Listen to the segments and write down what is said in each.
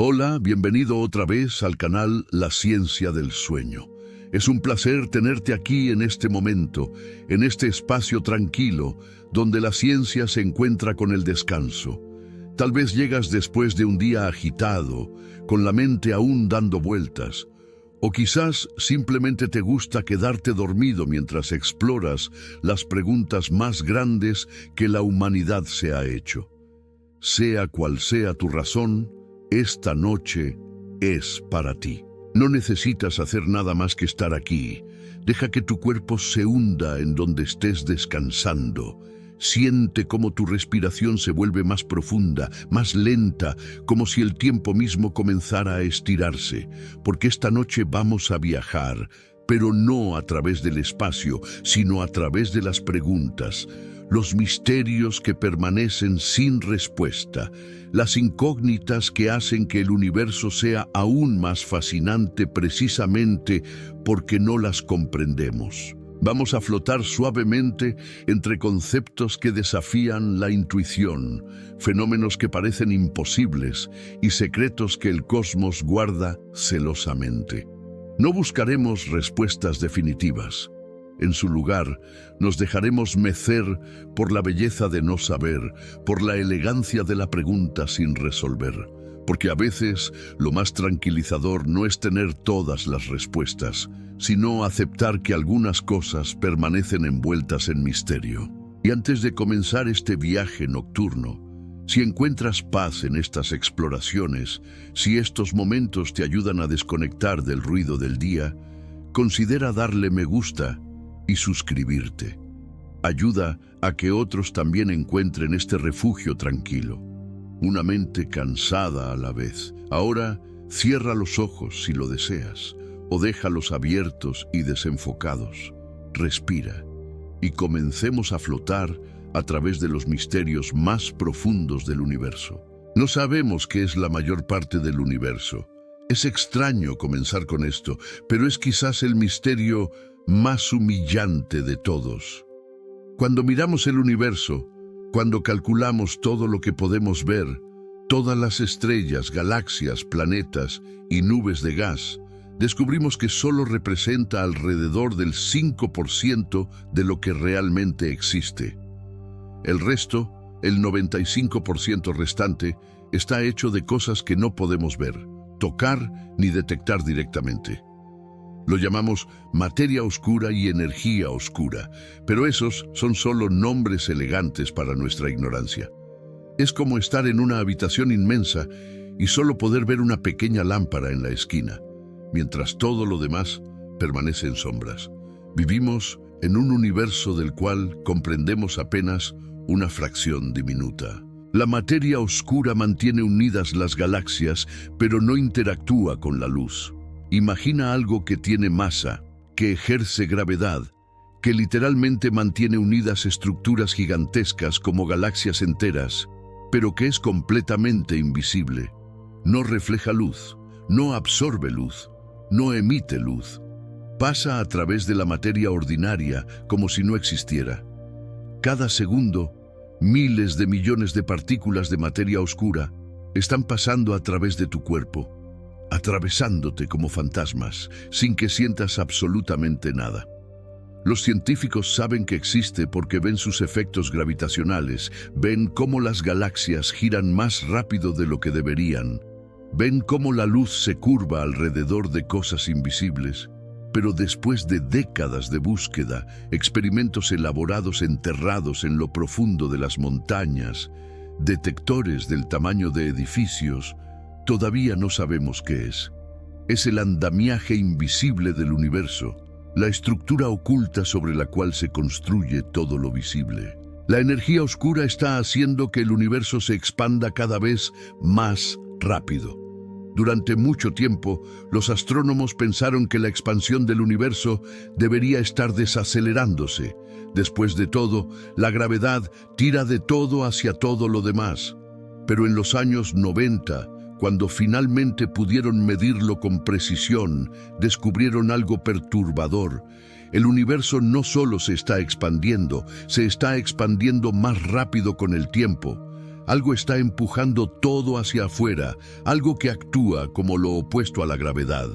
Hola, bienvenido otra vez al canal La Ciencia del Sueño. Es un placer tenerte aquí en este momento, en este espacio tranquilo, donde la ciencia se encuentra con el descanso. Tal vez llegas después de un día agitado, con la mente aún dando vueltas, o quizás simplemente te gusta quedarte dormido mientras exploras las preguntas más grandes que la humanidad se ha hecho. Sea cual sea tu razón, esta noche es para ti. No necesitas hacer nada más que estar aquí. Deja que tu cuerpo se hunda en donde estés descansando. Siente cómo tu respiración se vuelve más profunda, más lenta, como si el tiempo mismo comenzara a estirarse, porque esta noche vamos a viajar, pero no a través del espacio, sino a través de las preguntas, los misterios que permanecen sin respuesta, las incógnitas que hacen que el universo sea aún más fascinante precisamente porque no las comprendemos. Vamos a flotar suavemente entre conceptos que desafían la intuición, fenómenos que parecen imposibles y secretos que el cosmos guarda celosamente. No buscaremos respuestas definitivas. En su lugar, nos dejaremos mecer por la belleza de no saber, por la elegancia de la pregunta sin resolver. Porque a veces lo más tranquilizador no es tener todas las respuestas, sino aceptar que algunas cosas permanecen envueltas en misterio. Y antes de comenzar este viaje nocturno, si encuentras paz en estas exploraciones, si estos momentos te ayudan a desconectar del ruido del día, considera darle me gusta y suscribirte. Ayuda a que otros también encuentren este refugio tranquilo. Una mente cansada a la vez. Ahora, cierra los ojos si lo deseas, o déjalos abiertos y desenfocados. Respira y comencemos a flotar a través de los misterios más profundos del universo. No sabemos qué es la mayor parte del universo. Es extraño comenzar con esto, pero es quizás el misterio más humillante de todos. Cuando miramos el universo, cuando calculamos todo lo que podemos ver, todas las estrellas, galaxias, planetas y nubes de gas, descubrimos que solo representa alrededor del 5% de lo que realmente existe. El resto, el 95% restante, está hecho de cosas que no podemos ver, tocar ni detectar directamente. Lo llamamos materia oscura y energía oscura, pero esos son solo nombres elegantes para nuestra ignorancia. Es como estar en una habitación inmensa y solo poder ver una pequeña lámpara en la esquina, mientras todo lo demás permanece en sombras. Vivimos en un universo del cual comprendemos apenas una fracción diminuta. La materia oscura mantiene unidas las galaxias, pero no interactúa con la luz. Imagina algo que tiene masa, que ejerce gravedad, que literalmente mantiene unidas estructuras gigantescas como galaxias enteras, pero que es completamente invisible. No refleja luz, no absorbe luz, no emite luz. Pasa a través de la materia ordinaria como si no existiera. Cada segundo, miles de millones de partículas de materia oscura están pasando a través de tu cuerpo, atravesándote como fantasmas, sin que sientas absolutamente nada. Los científicos saben que existe porque ven sus efectos gravitacionales, ven cómo las galaxias giran más rápido de lo que deberían, ven cómo la luz se curva alrededor de cosas invisibles. Pero después de décadas de búsqueda, experimentos elaborados enterrados en lo profundo de las montañas, detectores del tamaño de edificios, todavía no sabemos qué es. Es el andamiaje invisible del universo, la estructura oculta sobre la cual se construye todo lo visible. La energía oscura está haciendo que el universo se expanda cada vez más rápido. Durante mucho tiempo, los astrónomos pensaron que la expansión del universo debería estar desacelerándose. Después de todo, la gravedad tira de todo hacia todo lo demás. Pero en los años 90, cuando finalmente pudieron medirlo con precisión, descubrieron algo perturbador. El universo no solo se está expandiendo más rápido con el tiempo. Algo está empujando todo hacia afuera, algo que actúa como lo opuesto a la gravedad.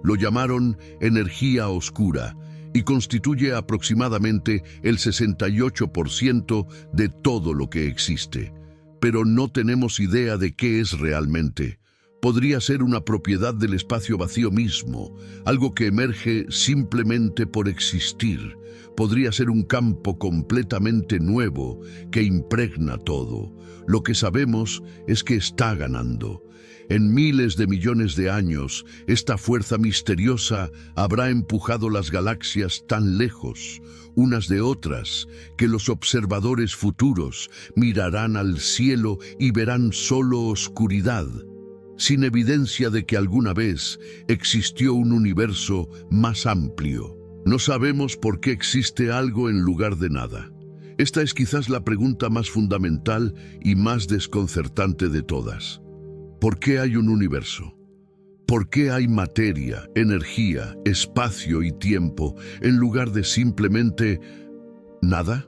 Lo llamaron energía oscura y constituye aproximadamente el 68% de todo lo que existe. Pero no tenemos idea de qué es realmente. Podría ser una propiedad del espacio vacío mismo, algo que emerge simplemente por existir. Podría ser un campo completamente nuevo que impregna todo. Lo que sabemos es que está ganando. En miles de millones de años, esta fuerza misteriosa habrá empujado las galaxias tan lejos, unas de otras, que los observadores futuros mirarán al cielo y verán solo oscuridad, sin evidencia de que alguna vez existió un universo más amplio. No sabemos por qué existe algo en lugar de nada. Esta es quizás la pregunta más fundamental y más desconcertante de todas. ¿Por qué hay un universo? ¿Por qué hay materia, energía, espacio y tiempo en lugar de simplemente nada?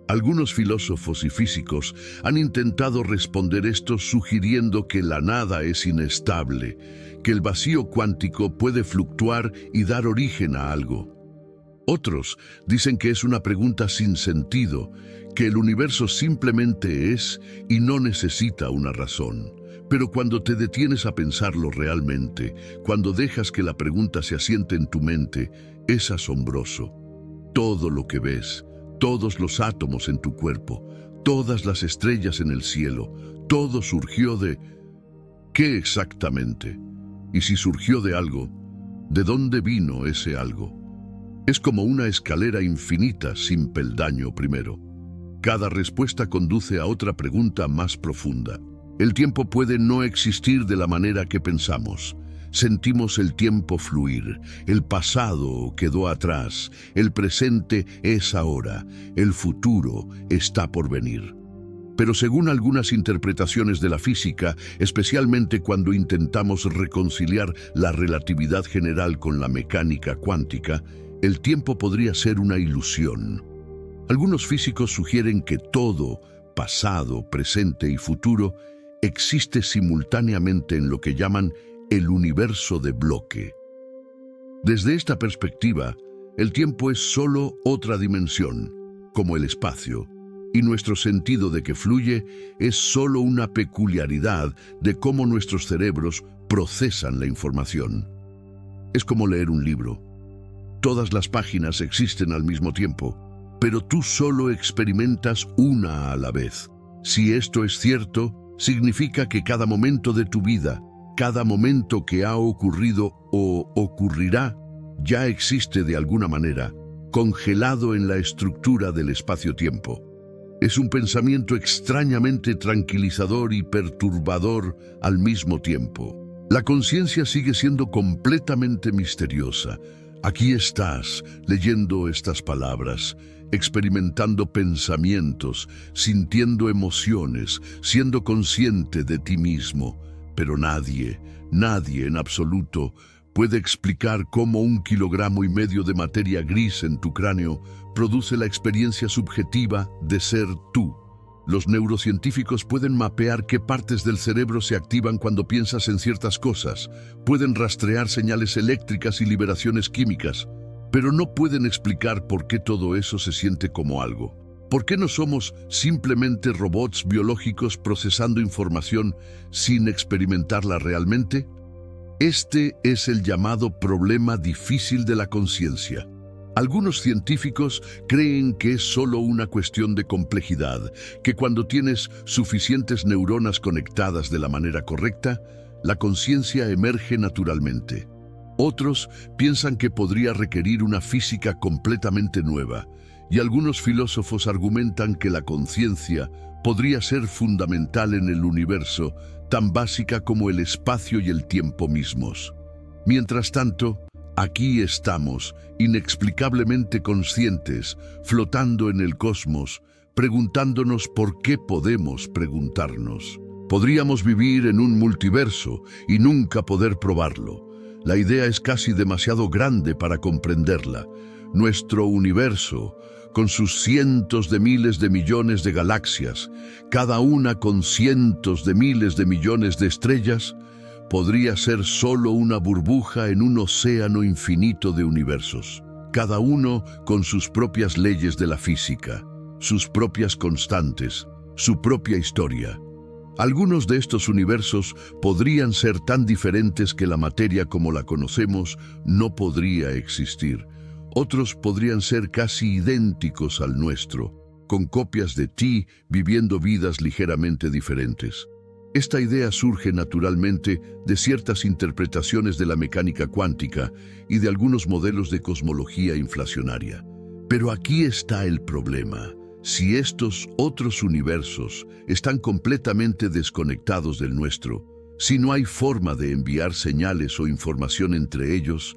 Algunos filósofos y físicos han intentado responder esto sugiriendo que la nada es inestable, que el vacío cuántico puede fluctuar y dar origen a algo. Otros dicen que es una pregunta sin sentido, que el universo simplemente es y no necesita una razón. Pero cuando te detienes a pensarlo realmente, cuando dejas que la pregunta se asiente en tu mente, es asombroso. Todo lo que ves, todos los átomos en tu cuerpo, todas las estrellas en el cielo, todo surgió de... ¿Qué exactamente? Y si surgió de algo, ¿de dónde vino ese algo? Es como una escalera infinita sin peldaño primero. Cada respuesta conduce a otra pregunta más profunda. El tiempo puede no existir de la manera que pensamos. Sentimos el tiempo fluir, el pasado quedó atrás, el presente es ahora, el futuro está por venir. Pero según algunas interpretaciones de la física, especialmente cuando intentamos reconciliar la relatividad general con la mecánica cuántica, el tiempo podría ser una ilusión. Algunos físicos sugieren que todo, pasado, presente y futuro, existe simultáneamente en lo que llaman el universo de bloque. Desde esta perspectiva, el tiempo es solo otra dimensión, como el espacio, y nuestro sentido de que fluye es solo una peculiaridad de cómo nuestros cerebros procesan la información. Es como leer un libro. Todas las páginas existen al mismo tiempo, pero tú solo experimentas una a la vez. Si esto es cierto, significa que cada momento de tu vida, cada momento que ha ocurrido o ocurrirá, ya existe de alguna manera, congelado en la estructura del espacio-tiempo. Es un pensamiento extrañamente tranquilizador y perturbador al mismo tiempo. La conciencia sigue siendo completamente misteriosa. Aquí estás, leyendo estas palabras, experimentando pensamientos, sintiendo emociones, siendo consciente de ti mismo. Pero nadie en absoluto, puede explicar cómo 1,5 kilogramos de materia gris en tu cráneo produce la experiencia subjetiva de ser tú. Los neurocientíficos pueden mapear qué partes del cerebro se activan cuando piensas en ciertas cosas, pueden rastrear señales eléctricas y liberaciones químicas, pero no pueden explicar por qué todo eso se siente como algo. ¿Por qué no somos simplemente robots biológicos procesando información sin experimentarla realmente? Este es el llamado problema difícil de la conciencia. Algunos científicos creen que es solo una cuestión de complejidad, que cuando tienes suficientes neuronas conectadas de la manera correcta, la conciencia emerge naturalmente. Otros piensan que podría requerir una física completamente nueva, y algunos filósofos argumentan que la conciencia podría ser fundamental en el universo, tan básica como el espacio y el tiempo mismos. Mientras tanto, aquí estamos, inexplicablemente conscientes, flotando en el cosmos, preguntándonos por qué podemos preguntarnos. Podríamos vivir en un multiverso y nunca poder probarlo. La idea es casi demasiado grande para comprenderla. Nuestro universo, con sus cientos de miles de millones de galaxias, cada una con cientos de miles de millones de estrellas, podría ser solo una burbuja en un océano infinito de universos, cada uno con sus propias leyes de la física, sus propias constantes, su propia historia. Algunos de estos universos podrían ser tan diferentes que la materia como la conocemos no podría existir. Otros podrían ser casi idénticos al nuestro, con copias de ti viviendo vidas ligeramente diferentes. Esta idea surge naturalmente de ciertas interpretaciones de la mecánica cuántica y de algunos modelos de cosmología inflacionaria. Pero aquí está el problema. Si estos otros universos están completamente desconectados del nuestro, si no hay forma de enviar señales o información entre ellos,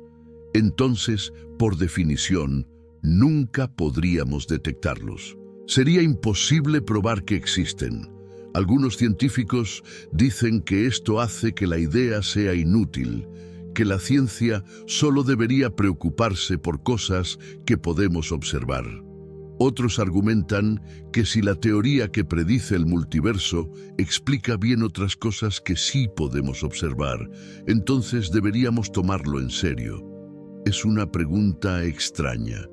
entonces, por definición, nunca podríamos detectarlos. Sería imposible probar que existen. Algunos científicos dicen que esto hace que la idea sea inútil, que la ciencia solo debería preocuparse por cosas que podemos observar. Otros argumentan que si la teoría que predice el multiverso explica bien otras cosas que sí podemos observar, entonces deberíamos tomarlo en serio. Es una pregunta extraña.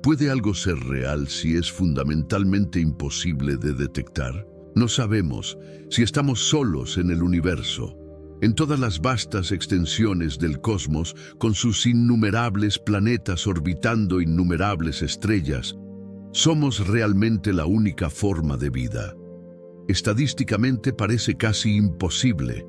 ¿Puede algo ser real si es fundamentalmente imposible de detectar? No sabemos si estamos solos en el universo, en todas las vastas extensiones del cosmos, con sus innumerables planetas orbitando innumerables estrellas. ¿Somos realmente la única forma de vida? Estadísticamente parece casi imposible.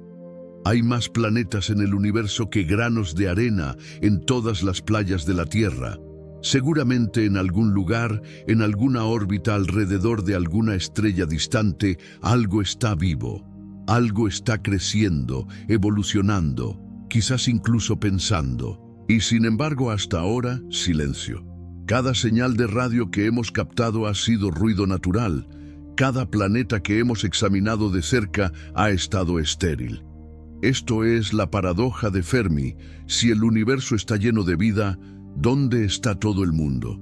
Hay más planetas en el universo que granos de arena en todas las playas de la Tierra. Seguramente en algún lugar, en alguna órbita alrededor de alguna estrella distante, algo está vivo. Algo está creciendo, evolucionando, quizás incluso pensando. Y sin embargo, hasta ahora, silencio. Cada señal de radio que hemos captado ha sido ruido natural. Cada planeta que hemos examinado de cerca ha estado estéril. Esto es la paradoja de Fermi. Si el universo está lleno de vida, ¿dónde está todo el mundo?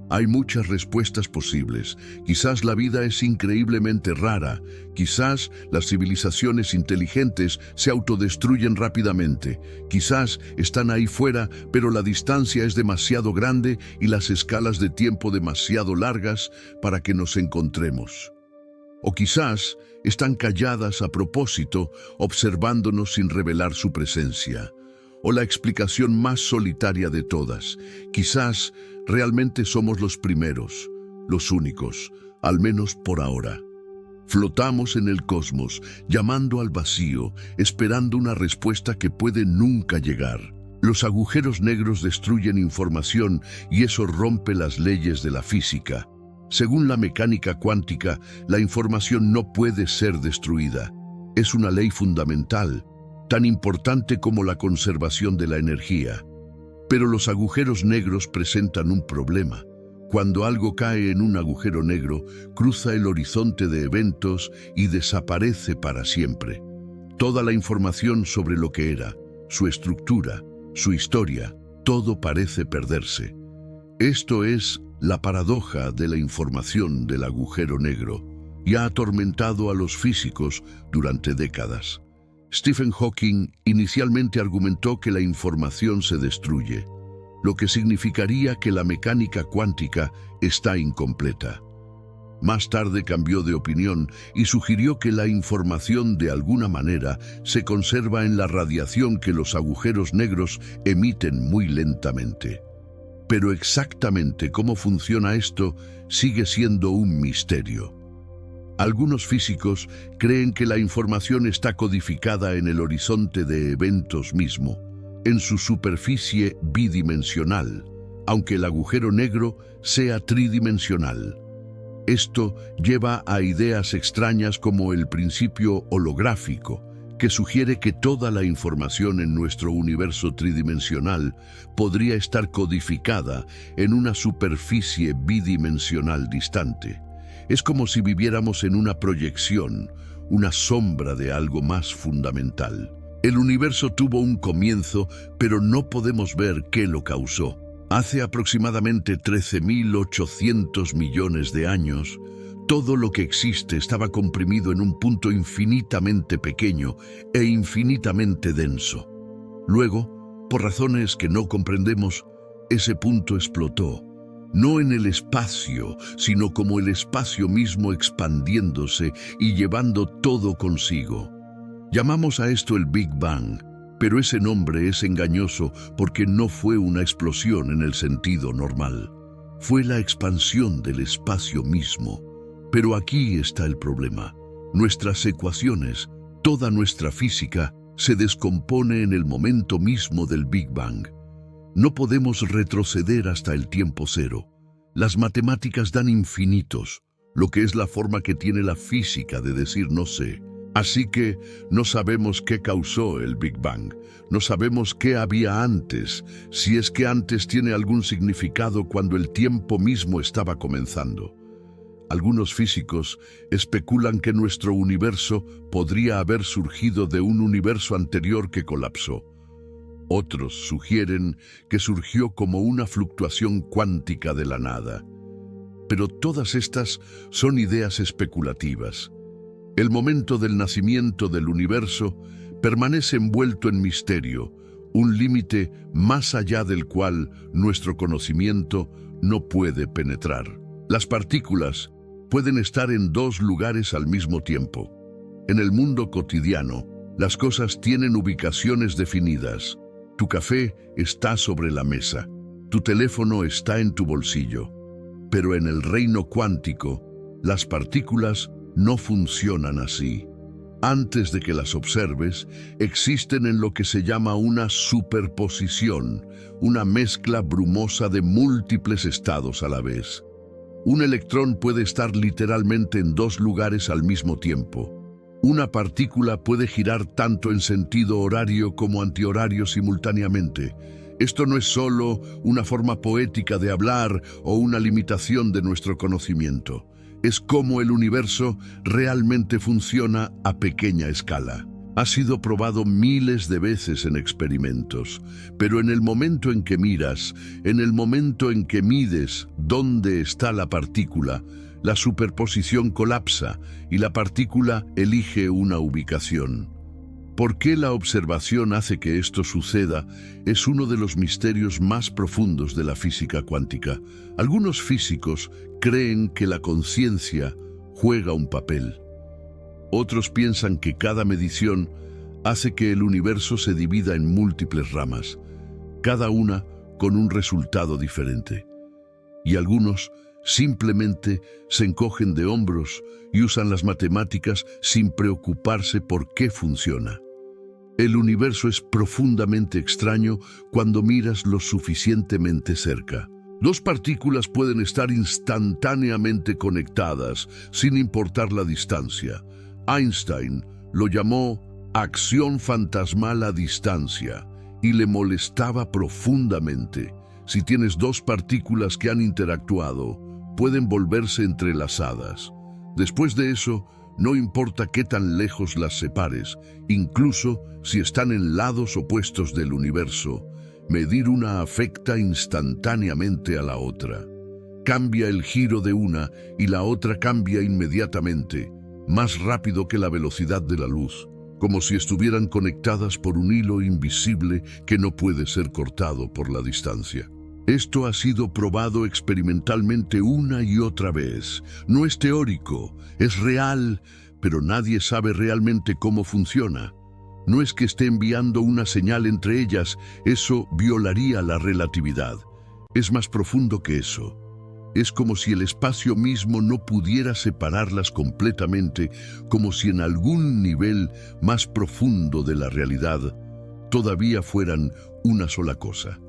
Hay muchas respuestas posibles. Quizás la vida es increíblemente rara. Quizás las civilizaciones inteligentes se autodestruyen rápidamente. Quizás están ahí fuera, pero la distancia es demasiado grande y las escalas de tiempo demasiado largas para que nos encontremos. O quizás están calladas a propósito, observándonos sin revelar su presencia. O la explicación más solitaria de todas. Quizás realmente somos los primeros, los únicos, al menos por ahora. Flotamos en el cosmos, llamando al vacío, esperando una respuesta que puede nunca llegar. Los agujeros negros destruyen información y eso rompe las leyes de la física. Según la mecánica cuántica, la información no puede ser destruida. Es una ley fundamental, tan importante como la conservación de la energía. Pero los agujeros negros presentan un problema. Cuando algo cae en un agujero negro, cruza el horizonte de eventos y desaparece para siempre. Toda la información sobre lo que era, su estructura, su historia, todo parece perderse. Esto es la paradoja de la información del agujero negro, y ha atormentado a los físicos durante décadas. Stephen Hawking inicialmente argumentó que la información se destruye, lo que significaría que la mecánica cuántica está incompleta. Más tarde cambió de opinión y sugirió que la información de alguna manera se conserva en la radiación que los agujeros negros emiten muy lentamente. Pero exactamente cómo funciona esto sigue siendo un misterio. Algunos físicos creen que la información está codificada en el horizonte de eventos mismo, en su superficie bidimensional, aunque el agujero negro sea tridimensional. Esto lleva a ideas extrañas como el principio holográfico, que sugiere que toda la información en nuestro universo tridimensional podría estar codificada en una superficie bidimensional distante. Es como si viviéramos en una proyección, una sombra de algo más fundamental. El universo tuvo un comienzo, pero no podemos ver qué lo causó. Hace aproximadamente 13.800 millones de años, todo lo que existe estaba comprimido en un punto infinitamente pequeño e infinitamente denso. Luego, por razones que no comprendemos, ese punto explotó, no en el espacio, sino como el espacio mismo expandiéndose y llevando todo consigo. Llamamos a esto el Big Bang, pero ese nombre es engañoso porque no fue una explosión en el sentido normal. Fue la expansión del espacio mismo. Pero aquí está el problema. Nuestras ecuaciones, toda nuestra física, se descompone en el momento mismo del Big Bang. No podemos retroceder hasta el tiempo cero. Las matemáticas dan infinitos, lo que es la forma que tiene la física de decir no sé. Así que no sabemos qué causó el Big Bang. No sabemos qué había antes, si es que antes tiene algún significado cuando el tiempo mismo estaba comenzando. Algunos físicos especulan que nuestro universo podría haber surgido de un universo anterior que colapsó. Otros sugieren que surgió como una fluctuación cuántica de la nada. Pero todas estas son ideas especulativas. El momento del nacimiento del universo permanece envuelto en misterio, un límite más allá del cual nuestro conocimiento no puede penetrar. Las partículas pueden estar en dos lugares al mismo tiempo. En el mundo cotidiano, las cosas tienen ubicaciones definidas. Tu café está sobre la mesa. Tu teléfono está en tu bolsillo. Pero en el reino cuántico, las partículas no funcionan así. Antes de que las observes, existen en lo que se llama una superposición, una mezcla brumosa de múltiples estados a la vez. Un electrón puede estar literalmente en dos lugares al mismo tiempo. Una partícula puede girar tanto en sentido horario como antihorario simultáneamente. Esto no es solo una forma poética de hablar o una limitación de nuestro conocimiento. Es cómo el universo realmente funciona a pequeña escala. Ha sido probado miles de veces en experimentos, pero en el momento en que miras, en el momento en que mides dónde está la partícula, la superposición colapsa y la partícula elige una ubicación. ¿Por qué la observación hace que esto suceda? Es uno de los misterios más profundos de la física cuántica. Algunos físicos creen que la conciencia juega un papel. Otros piensan que cada medición hace que el universo se divida en múltiples ramas, cada una con un resultado diferente. Y algunos simplemente se encogen de hombros y usan las matemáticas sin preocuparse por qué funciona. El universo es profundamente extraño cuando miras lo suficientemente cerca. Dos partículas pueden estar instantáneamente conectadas, sin importar la distancia. Einstein lo llamó acción fantasmal a distancia y le molestaba profundamente. Si tienes dos partículas que han interactuado, pueden volverse entrelazadas. Después de eso, no importa qué tan lejos las separes, incluso si están en lados opuestos del universo, medir una afecta instantáneamente a la otra. Cambia el giro de una y la otra cambia inmediatamente, más rápido que la velocidad de la luz, como si estuvieran conectadas por un hilo invisible que no puede ser cortado por la distancia. Esto ha sido probado experimentalmente una y otra vez. No es teórico, es real, pero nadie sabe realmente cómo funciona. No es que esté enviando una señal entre ellas, eso violaría la relatividad. Es más profundo que eso. Es como si el espacio mismo no pudiera separarlas completamente, como si en algún nivel más profundo de la realidad todavía fueran una sola cosa.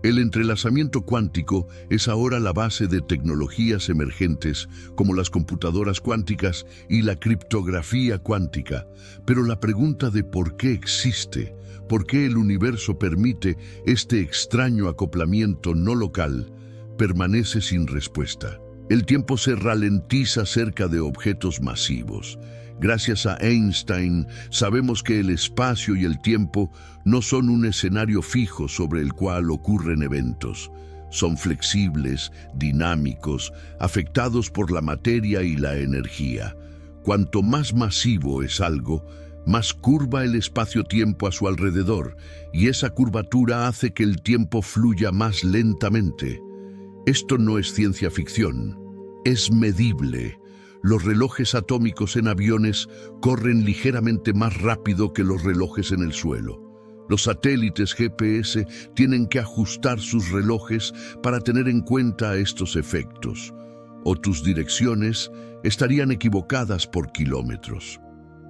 El entrelazamiento cuántico es ahora la base de tecnologías emergentes como las computadoras cuánticas y la criptografía cuántica. Pero la pregunta de por qué existe, por qué el universo permite este extraño acoplamiento no local, permanece sin respuesta. El tiempo se ralentiza cerca de objetos masivos. Gracias a Einstein, sabemos que el espacio y el tiempo no son un escenario fijo sobre el cual ocurren eventos. Son flexibles, dinámicos, afectados por la materia y la energía. Cuanto más masivo es algo, más curva el espacio-tiempo a su alrededor, y esa curvatura hace que el tiempo fluya más lentamente. Esto no es ciencia ficción, es medible. Los relojes atómicos en aviones corren ligeramente más rápido que los relojes en el suelo. Los satélites GPS tienen que ajustar sus relojes para tener en cuenta estos efectos, o tus direcciones estarían equivocadas por kilómetros.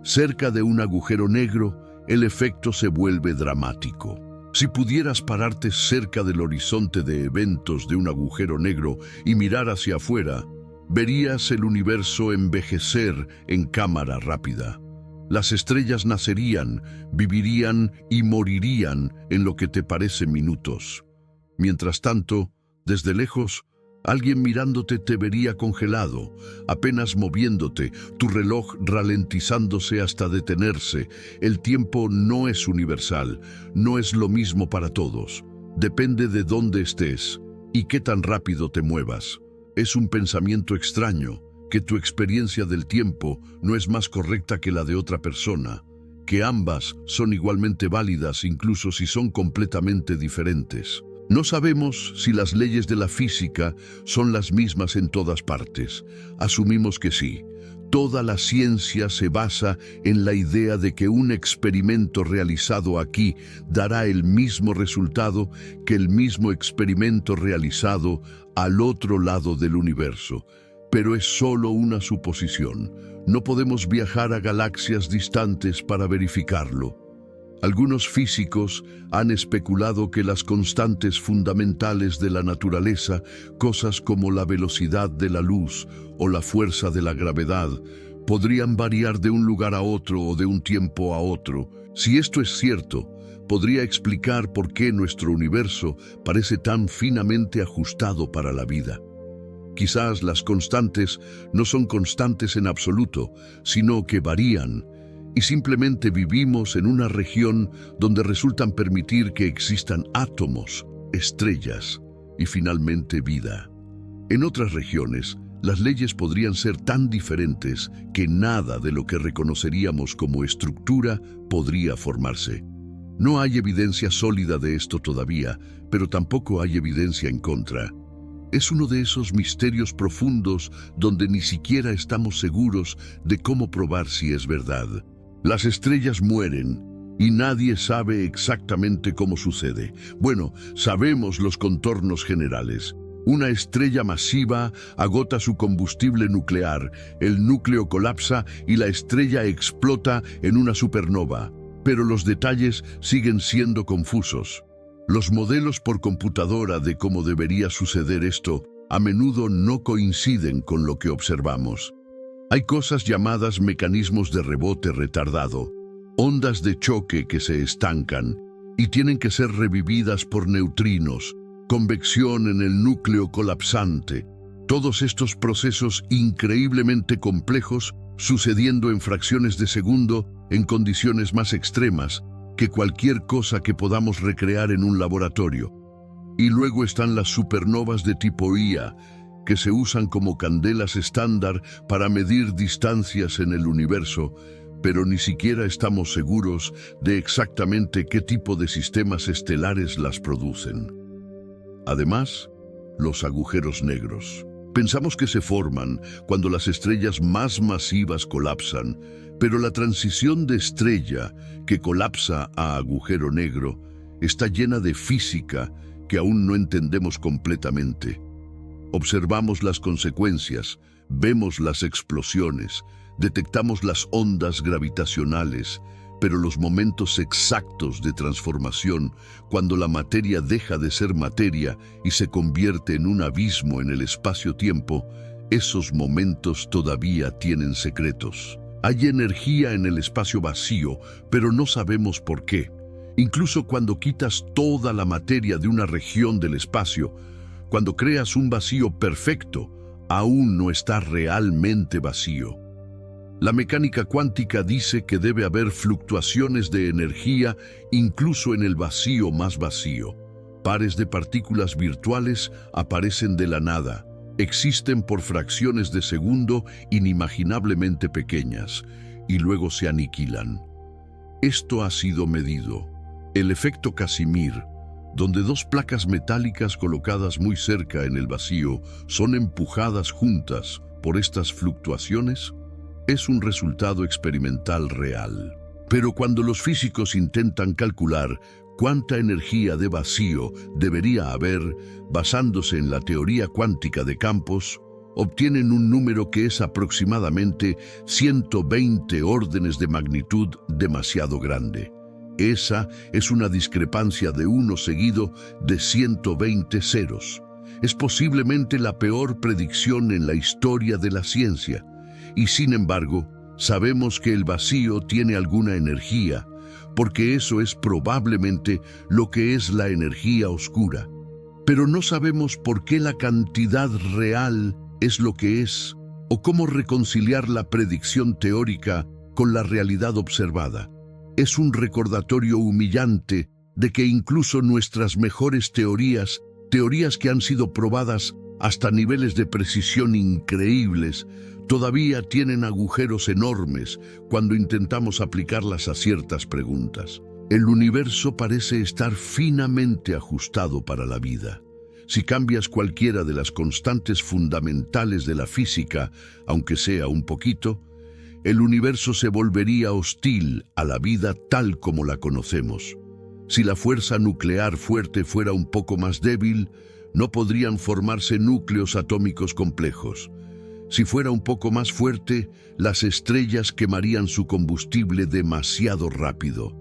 Cerca de un agujero negro, el efecto se vuelve dramático. Si pudieras pararte cerca del horizonte de eventos de un agujero negro y mirar hacia afuera, verías el universo envejecer en cámara rápida. Las estrellas nacerían, vivirían y morirían en lo que te parece minutos. Mientras tanto, desde lejos, alguien mirándote te vería congelado, apenas moviéndote, tu reloj ralentizándose hasta detenerse. El tiempo no es universal, no es lo mismo para todos. Depende de dónde estés y qué tan rápido te muevas. Es un pensamiento extraño, que tu experiencia del tiempo no es más correcta que la de otra persona, que ambas son igualmente válidas incluso si son completamente diferentes. No sabemos si las leyes de la física son las mismas en todas partes. Asumimos que sí. Toda la ciencia se basa en la idea de que un experimento realizado aquí dará el mismo resultado que el mismo experimento realizado al otro lado del universo. Pero es solo una suposición. No podemos viajar a galaxias distantes para verificarlo. Algunos físicos han especulado que las constantes fundamentales de la naturaleza, cosas como la velocidad de la luz o la fuerza de la gravedad, podrían variar de un lugar a otro o de un tiempo a otro. Si esto es cierto, podría explicar por qué nuestro universo parece tan finamente ajustado para la vida. Quizás las constantes no son constantes en absoluto, sino que varían, y simplemente vivimos en una región donde resultan permitir que existan átomos, estrellas y finalmente vida. En otras regiones, las leyes podrían ser tan diferentes que nada de lo que reconoceríamos como estructura podría formarse. No hay evidencia sólida de esto todavía, pero tampoco hay evidencia en contra. Es uno de esos misterios profundos donde ni siquiera estamos seguros de cómo probar si es verdad. Las estrellas mueren y nadie sabe exactamente cómo sucede. Bueno, sabemos los contornos generales. Una estrella masiva agota su combustible nuclear, el núcleo colapsa y la estrella explota en una supernova. Pero los detalles siguen siendo confusos. Los modelos por computadora de cómo debería suceder esto a menudo no coinciden con lo que observamos. Hay cosas llamadas mecanismos de rebote retardado, ondas de choque que se estancan y tienen que ser revividas por neutrinos, convección en el núcleo colapsante. Todos estos procesos increíblemente complejos sucediendo en fracciones de segundo en condiciones más extremas que cualquier cosa que podamos recrear en un laboratorio. Y luego están las supernovas de tipo IA, que se usan como candelas estándar para medir distancias en el universo, pero ni siquiera estamos seguros de exactamente qué tipo de sistemas estelares las producen. Además, los agujeros negros. Pensamos que se forman cuando las estrellas más masivas colapsan, pero la transición de estrella que colapsa a agujero negro está llena de física que aún no entendemos completamente. Observamos las consecuencias, vemos las explosiones, detectamos las ondas gravitacionales, pero los momentos exactos de transformación, cuando la materia deja de ser materia y se convierte en un abismo en el espacio-tiempo, esos momentos todavía tienen secretos. Hay energía en el espacio vacío, pero no sabemos por qué. Incluso cuando quitas toda la materia de una región del espacio, cuando creas un vacío perfecto, aún no está realmente vacío. La mecánica cuántica dice que debe haber fluctuaciones de energía incluso en el vacío más vacío. Pares de partículas virtuales aparecen de la nada, existen por fracciones de segundo inimaginablemente pequeñas y luego se aniquilan. Esto ha sido medido. El efecto Casimir, donde dos placas metálicas colocadas muy cerca en el vacío son empujadas juntas por estas fluctuaciones, es un resultado experimental real. Pero cuando los físicos intentan calcular cuánta energía de vacío debería haber basándose en la teoría cuántica de campos, obtienen un número que es aproximadamente 120 órdenes de magnitud demasiado grande. Esa es una discrepancia de 1 seguido de 120 ceros. Es posiblemente la peor predicción en la historia de la ciencia. Y sin embargo, sabemos que el vacío tiene alguna energía, porque eso es probablemente lo que es la energía oscura. Pero no sabemos por qué la cantidad real es lo que es, o cómo reconciliar la predicción teórica con la realidad observada. Es un recordatorio humillante de que incluso nuestras mejores teorías que han sido probadas hasta niveles de precisión increíbles, todavía tienen agujeros enormes cuando intentamos aplicarlas a ciertas preguntas. El universo parece estar finamente ajustado para la vida. Si cambias cualquiera de las constantes fundamentales de la física, aunque sea un poquito, el universo se volvería hostil a la vida tal como la conocemos. Si la fuerza nuclear fuerte fuera un poco más débil, no podrían formarse núcleos atómicos complejos. Si fuera un poco más fuerte, las estrellas quemarían su combustible demasiado rápido.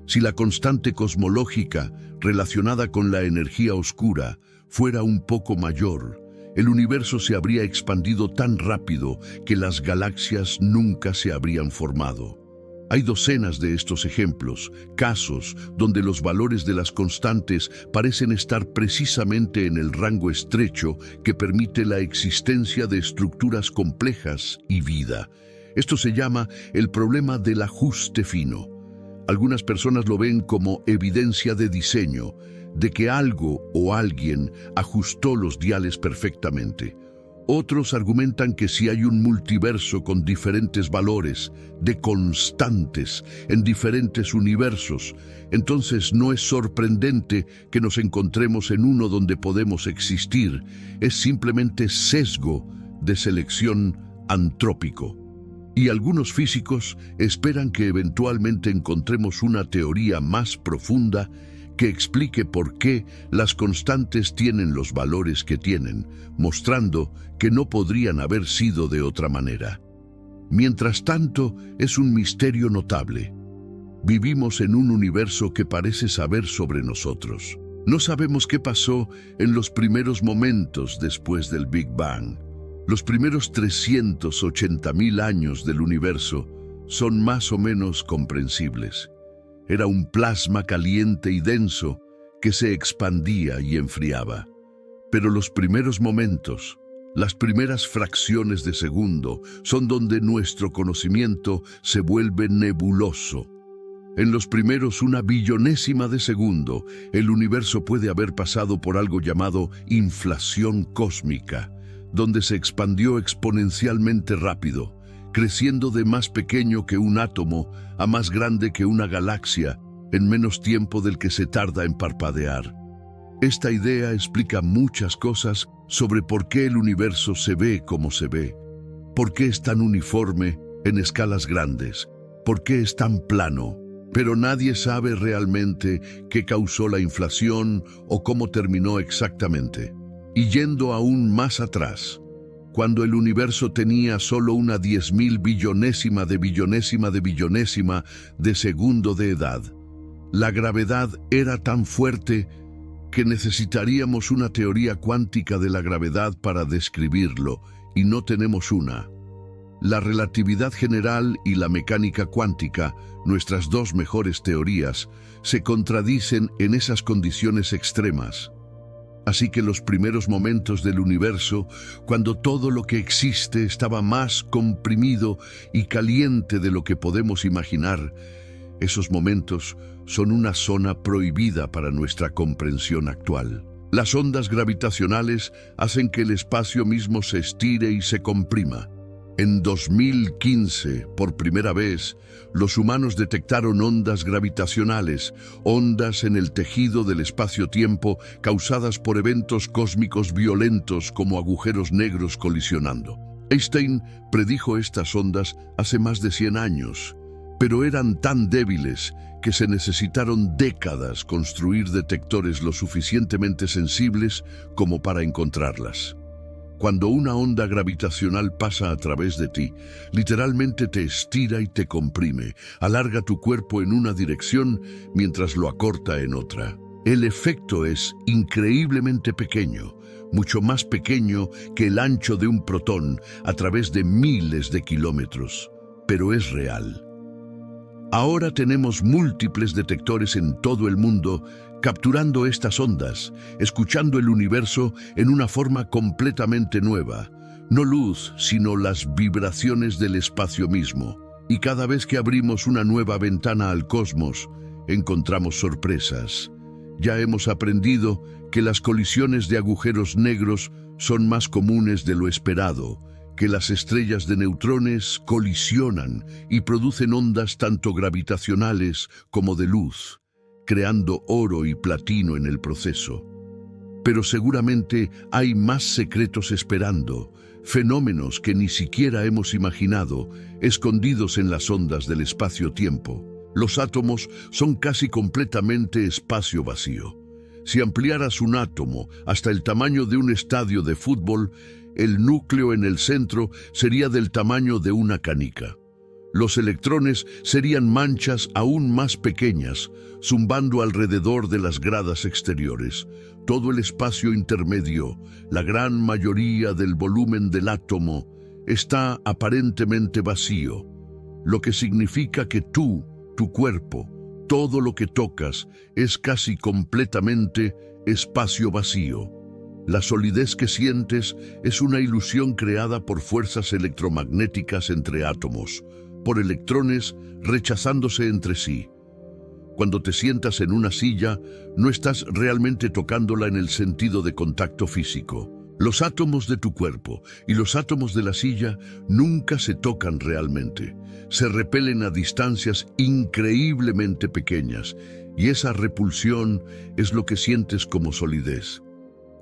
Si la constante cosmológica relacionada con la energía oscura fuera un poco mayor, el universo se habría expandido tan rápido que las galaxias nunca se habrían formado. Hay docenas de estos ejemplos, casos donde los valores de las constantes parecen estar precisamente en el rango estrecho que permite la existencia de estructuras complejas y vida. Esto se llama el problema del ajuste fino. Algunas personas lo ven como evidencia de diseño, de que algo o alguien ajustó los diales perfectamente. Otros argumentan que si hay un multiverso con diferentes valores, de constantes, en diferentes universos, entonces no es sorprendente que nos encontremos en uno donde podemos existir. Es simplemente sesgo de selección antrópico. Y algunos físicos esperan que eventualmente encontremos una teoría más profunda que explique por qué las constantes tienen los valores que tienen, mostrando que no podrían haber sido de otra manera. Mientras tanto, es un misterio notable. Vivimos en un universo que parece saber sobre nosotros. No sabemos qué pasó en los primeros momentos después del Big Bang. Los primeros 380.000 años del universo son más o menos comprensibles. Era un plasma caliente y denso que se expandía y enfriaba. Pero los primeros momentos, las primeras fracciones de segundo, son donde nuestro conocimiento se vuelve nebuloso. En los primeros 1 billonésima de segundo, el universo puede haber pasado por algo llamado inflación cósmica, donde se expandió exponencialmente rápido, creciendo de más pequeño que un átomo a más grande que una galaxia en menos tiempo del que se tarda en parpadear. Esta idea explica muchas cosas sobre por qué el universo se ve como se ve, por qué es tan uniforme en escalas grandes, por qué es tan plano, pero nadie sabe realmente qué causó la inflación o cómo terminó exactamente. Y yendo aún más atrás, cuando el universo tenía solo una 10.000 billonésima de billonésima de billonésima de segundo de edad, la gravedad era tan fuerte que necesitaríamos una teoría cuántica de la gravedad para describirlo, y no tenemos una. La relatividad general y la mecánica cuántica, nuestras dos mejores teorías, se contradicen en esas condiciones extremas. Así que los primeros momentos del universo, cuando todo lo que existe estaba más comprimido y caliente de lo que podemos imaginar, esos momentos son una zona prohibida para nuestra comprensión actual. Las ondas gravitacionales hacen que el espacio mismo se estire y se comprima. En 2015, por primera vez, los humanos detectaron ondas gravitacionales, ondas en el tejido del espacio-tiempo causadas por eventos cósmicos violentos como agujeros negros colisionando. Einstein predijo estas ondas hace más de 100 años, pero eran tan débiles que se necesitaron décadas construir detectores lo suficientemente sensibles como para encontrarlas. Cuando una onda gravitacional pasa a través de ti, literalmente te estira y te comprime, alarga tu cuerpo en una dirección mientras lo acorta en otra. El efecto es increíblemente pequeño, mucho más pequeño que el ancho de un protón a través de miles de kilómetros, pero es real. Ahora tenemos múltiples detectores en todo el mundo capturando estas ondas, escuchando el universo en una forma completamente nueva. No luz, sino las vibraciones del espacio mismo. Y cada vez que abrimos una nueva ventana al cosmos, encontramos sorpresas. Ya hemos aprendido que las colisiones de agujeros negros son más comunes de lo esperado, que las estrellas de neutrones colisionan y producen ondas tanto gravitacionales como de luz, creando oro y platino en el proceso. Pero seguramente hay más secretos esperando, fenómenos que ni siquiera hemos imaginado, escondidos en las ondas del espacio-tiempo. Los átomos son casi completamente espacio vacío. Si ampliaras un átomo hasta el tamaño de un estadio de fútbol, el núcleo en el centro sería del tamaño de una canica. Los electrones serían manchas aún más pequeñas, zumbando alrededor de las gradas exteriores. Todo el espacio intermedio, la gran mayoría del volumen del átomo, está aparentemente vacío, lo que significa que tu cuerpo, todo lo que tocas, es casi completamente espacio vacío. La solidez que sientes es una ilusión creada por fuerzas electromagnéticas entre átomos, por electrones rechazándose entre sí. Cuando te sientas en una silla, no estás realmente tocándola en el sentido de contacto físico. Los átomos de tu cuerpo y los átomos de la silla nunca se tocan realmente. Se repelen a distancias increíblemente pequeñas, y esa repulsión es lo que sientes como solidez.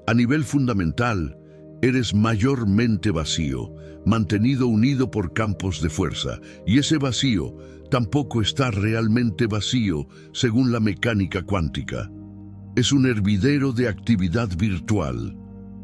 A nivel fundamental, eres mayormente vacío, mantenido unido por campos de fuerza, y ese vacío tampoco está realmente vacío según la mecánica cuántica. Es un hervidero de actividad virtual.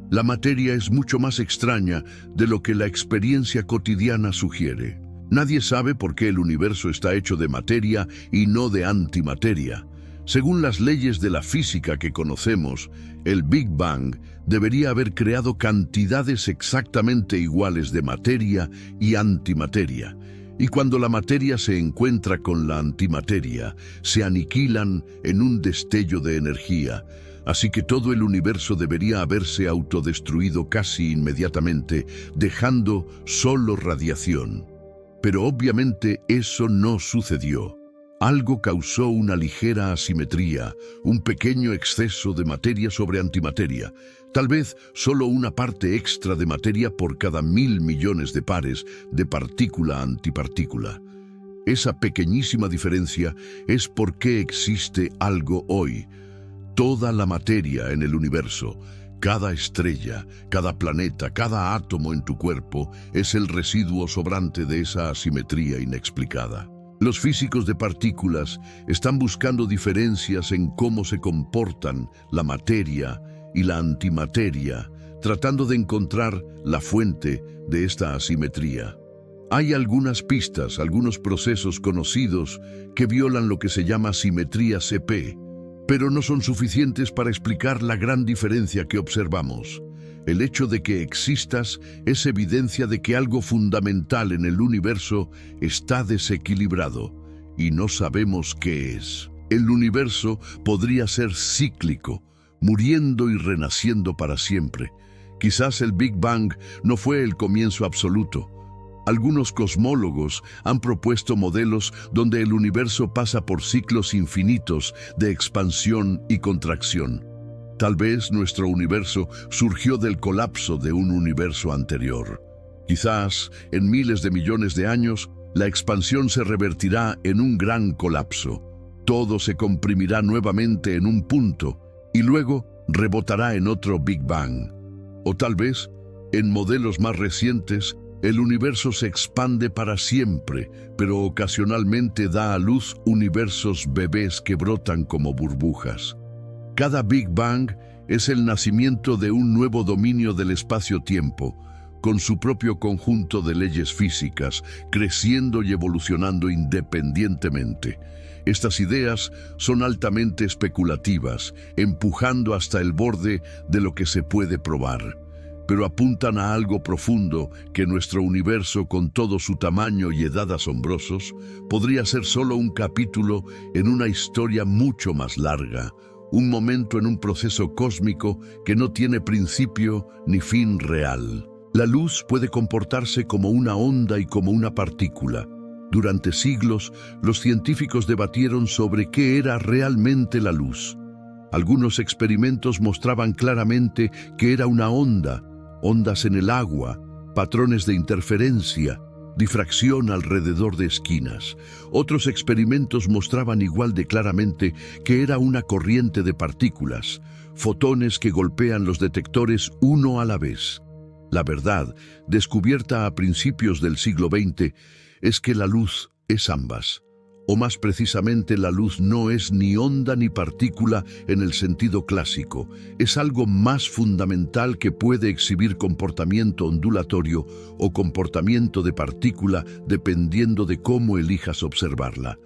La materia es mucho más extraña de lo que la experiencia cotidiana sugiere. Nadie sabe por qué el universo está hecho de materia y no de antimateria. Según las leyes de la física que conocemos, el Big Bang debería haber creado cantidades exactamente iguales de materia y antimateria. Y cuando la materia se encuentra con la antimateria, se aniquilan en un destello de energía. Así que todo el universo debería haberse autodestruido casi inmediatamente, dejando solo radiación. Pero obviamente eso no sucedió. Algo causó una ligera asimetría, un pequeño exceso de materia sobre antimateria, tal vez solo una parte extra de materia por cada 1000 millones de pares de partícula a antipartícula. Esa pequeñísima diferencia es por qué existe algo hoy. Toda la materia en el universo, cada estrella, cada planeta, cada átomo en tu cuerpo es el residuo sobrante de esa asimetría inexplicada. Los físicos de partículas están buscando diferencias en cómo se comportan la materia y la antimateria, tratando de encontrar la fuente de esta asimetría. Hay algunas pistas, algunos procesos conocidos que violan lo que se llama simetría CP, pero no son suficientes para explicar la gran diferencia que observamos. El hecho de que existas es evidencia de que algo fundamental en el universo está desequilibrado y no sabemos qué es. El universo podría ser cíclico, muriendo y renaciendo para siempre. Quizás el Big Bang no fue el comienzo absoluto. Algunos cosmólogos han propuesto modelos donde el universo pasa por ciclos infinitos de expansión y contracción. Tal vez nuestro universo surgió del colapso de un universo anterior. Quizás, en miles de millones de años, la expansión se revertirá en un gran colapso. Todo se comprimirá nuevamente en un punto y luego rebotará en otro Big Bang. O tal vez, en modelos más recientes, el universo se expande para siempre, pero ocasionalmente da a luz universos bebés que brotan como burbujas. Cada Big Bang es el nacimiento de un nuevo dominio del espacio-tiempo, con su propio conjunto de leyes físicas, creciendo y evolucionando independientemente. Estas ideas son altamente especulativas, empujando hasta el borde de lo que se puede probar, pero apuntan a algo profundo que nuestro universo, con todo su tamaño y edad asombrosos, podría ser solo un capítulo en una historia mucho más larga, un momento en un proceso cósmico que no tiene principio ni fin real. La luz puede comportarse como una onda y como una partícula. Durante siglos, los científicos debatieron sobre qué era realmente la luz. Algunos experimentos mostraban claramente que era una onda, ondas en el agua, patrones de interferencia, difracción alrededor de esquinas. Otros experimentos mostraban igual de claramente que era una corriente de partículas, fotones que golpean los detectores uno a la vez. La verdad, descubierta a principios del siglo XX, es que la luz es ambas. O más precisamente, la luz no es ni onda ni partícula en el sentido clásico. Es algo más fundamental que puede exhibir comportamiento ondulatorio o comportamiento de partícula dependiendo de cómo elijas observarla.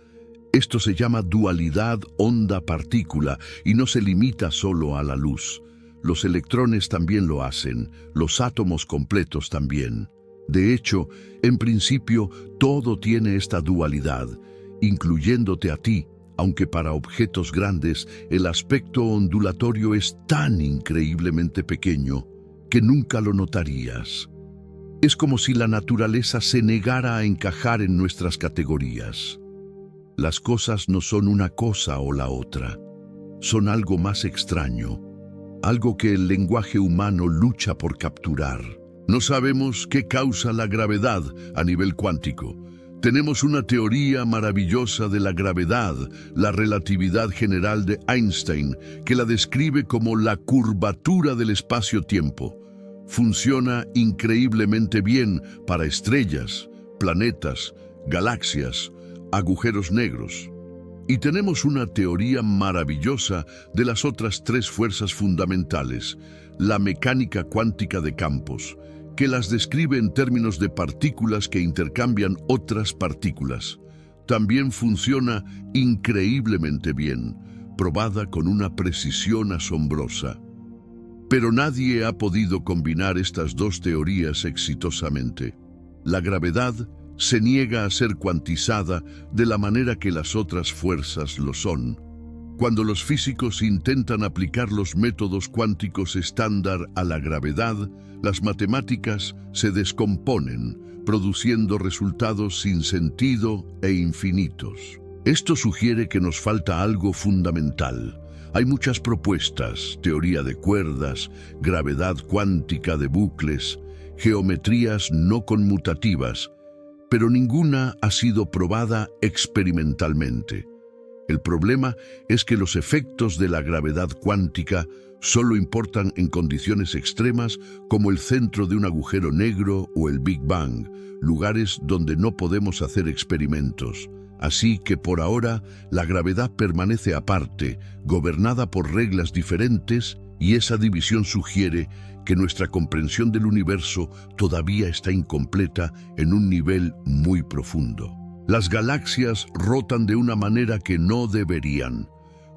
Esto se llama dualidad onda-partícula y no se limita solo a la luz. Los electrones también lo hacen, los átomos completos también. De hecho, en principio, todo tiene esta dualidad, incluyéndote a ti, aunque para objetos grandes el aspecto ondulatorio es tan increíblemente pequeño que nunca lo notarías. Es como si la naturaleza se negara a encajar en nuestras categorías. Las cosas no son una cosa o la otra, son algo más extraño, algo que el lenguaje humano lucha por capturar. No sabemos qué causa la gravedad a nivel cuántico. Tenemos una teoría maravillosa de la gravedad, la relatividad general de Einstein, que la describe como la curvatura del espacio-tiempo. Funciona increíblemente bien para estrellas, planetas, galaxias, agujeros negros. Y tenemos una teoría maravillosa de las otras tres fuerzas fundamentales, la mecánica cuántica de campos, que las describe en términos de partículas que intercambian otras partículas. También funciona increíblemente bien, probada con una precisión asombrosa. Pero nadie ha podido combinar estas dos teorías exitosamente. La gravedad se niega a ser cuantizada de la manera que las otras fuerzas lo son. Cuando los físicos intentan aplicar los métodos cuánticos estándar a la gravedad, las matemáticas se descomponen, produciendo resultados sin sentido e infinitos. Esto sugiere que nos falta algo fundamental. Hay muchas propuestas, teoría de cuerdas, gravedad cuántica de bucles, geometrías no conmutativas, pero ninguna ha sido probada experimentalmente. El problema es que los efectos de la gravedad cuántica solo importan en condiciones extremas como el centro de un agujero negro o el Big Bang, lugares donde no podemos hacer experimentos. Así que por ahora la gravedad permanece aparte, gobernada por reglas diferentes, y esa división sugiere que nuestra comprensión del universo todavía está incompleta en un nivel muy profundo. Las galaxias rotan de una manera que no deberían.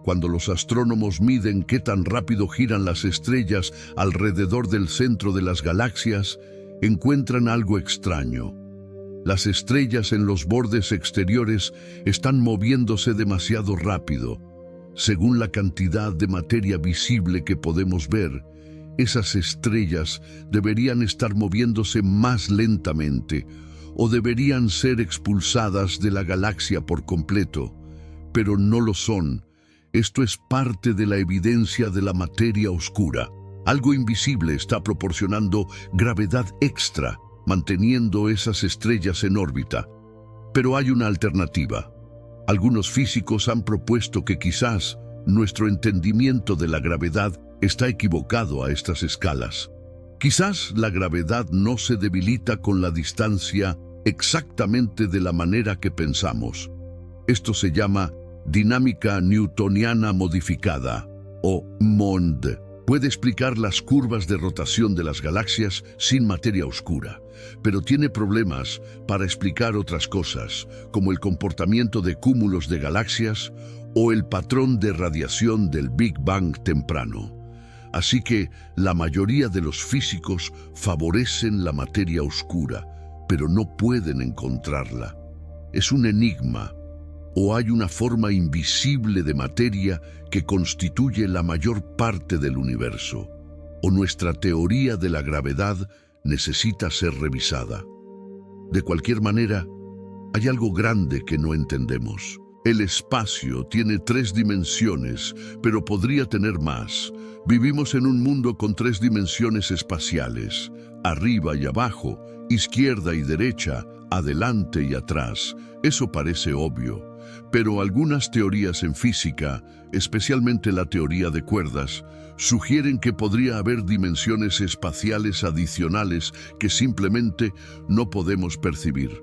Cuando los astrónomos miden qué tan rápido giran las estrellas alrededor del centro de las galaxias, encuentran algo extraño. Las estrellas en los bordes exteriores están moviéndose demasiado rápido. Según la cantidad de materia visible que podemos ver, esas estrellas deberían estar moviéndose más lentamente o deberían ser expulsadas de la galaxia por completo, pero no lo son. Esto es parte de la evidencia de la materia oscura. Algo invisible está proporcionando gravedad extra, manteniendo esas estrellas en órbita. Pero hay una alternativa. Algunos físicos han propuesto que quizás nuestro entendimiento de la gravedad está equivocado a estas escalas. Quizás la gravedad no se debilita con la distancia exactamente de la manera que pensamos. Esto se llama dinámica newtoniana modificada, o MOND. Puede explicar las curvas de rotación de las galaxias sin materia oscura, pero tiene problemas para explicar otras cosas, como el comportamiento de cúmulos de galaxias o el patrón de radiación del Big Bang temprano. Así que la mayoría de los físicos favorecen la materia oscura, pero no pueden encontrarla. Es un enigma. ¿O hay una forma invisible de materia que constituye la mayor parte del universo? ¿O nuestra teoría de la gravedad necesita ser revisada? De cualquier manera, hay algo grande que no entendemos. El espacio tiene 3 dimensiones, pero podría tener más. Vivimos en un mundo con 3 dimensiones espaciales: arriba y abajo, izquierda y derecha, adelante y atrás. Eso parece obvio. Pero algunas teorías en física, especialmente la teoría de cuerdas, sugieren que podría haber dimensiones espaciales adicionales que simplemente no podemos percibir.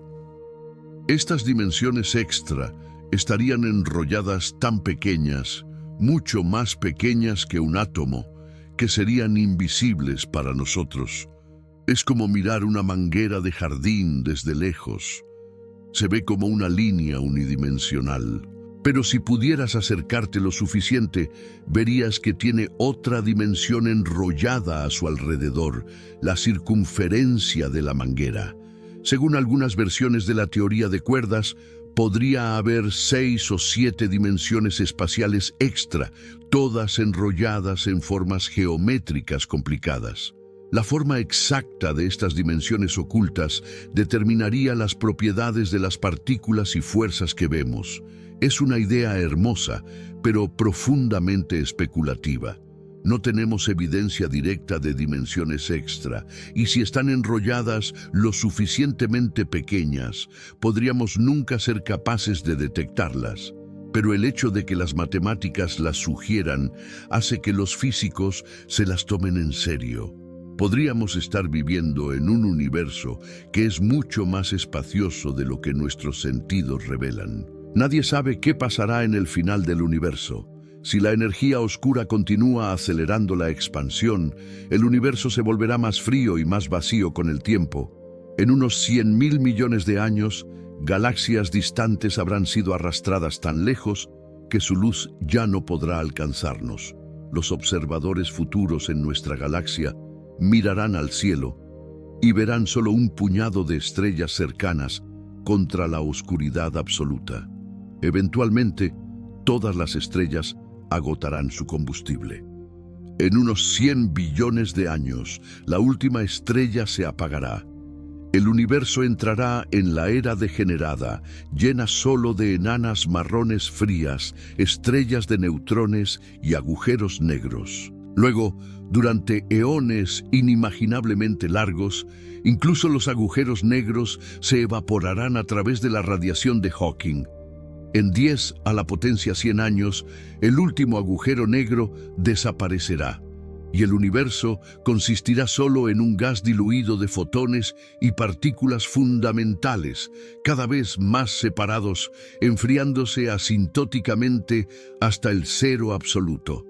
Estas dimensiones extra estarían enrolladas tan pequeñas, mucho más pequeñas que un átomo, que serían invisibles para nosotros. Es como mirar una manguera de jardín desde lejos. Se ve como una línea unidimensional. Pero si pudieras acercarte lo suficiente, verías que tiene otra dimensión enrollada a su alrededor, la circunferencia de la manguera. Según algunas versiones de la teoría de cuerdas, podría haber 6 o 7 dimensiones espaciales extra, todas enrolladas en formas geométricas complicadas. La forma exacta de estas dimensiones ocultas determinaría las propiedades de las partículas y fuerzas que vemos. Es una idea hermosa, pero profundamente especulativa. No tenemos evidencia directa de dimensiones extra, y si están enrolladas lo suficientemente pequeñas, podríamos nunca ser capaces de detectarlas. Pero el hecho de que las matemáticas las sugieran hace que los físicos se las tomen en serio. Podríamos estar viviendo en un universo que es mucho más espacioso de lo que nuestros sentidos revelan. Nadie sabe qué pasará en el final del universo. Si la energía oscura continúa acelerando la expansión, el universo se volverá más frío y más vacío con el tiempo. En unos 100.000 millones de años, galaxias distantes habrán sido arrastradas tan lejos que su luz ya no podrá alcanzarnos. Los observadores futuros en nuestra galaxia mirarán al cielo y verán solo un puñado de estrellas cercanas contra la oscuridad absoluta. Eventualmente, todas las estrellas agotarán su combustible. En unos 100 billones de años, la última estrella se apagará. El universo entrará en la era degenerada, llena solo de enanas marrones frías, estrellas de neutrones y agujeros negros. Luego, durante eones inimaginablemente largos, incluso los agujeros negros se evaporarán a través de la radiación de Hawking. En 10 a la potencia 100 años, el último agujero negro desaparecerá, y el universo consistirá solo en un gas diluido de fotones y partículas fundamentales, cada vez más separados, enfriándose asintóticamente hasta el cero absoluto.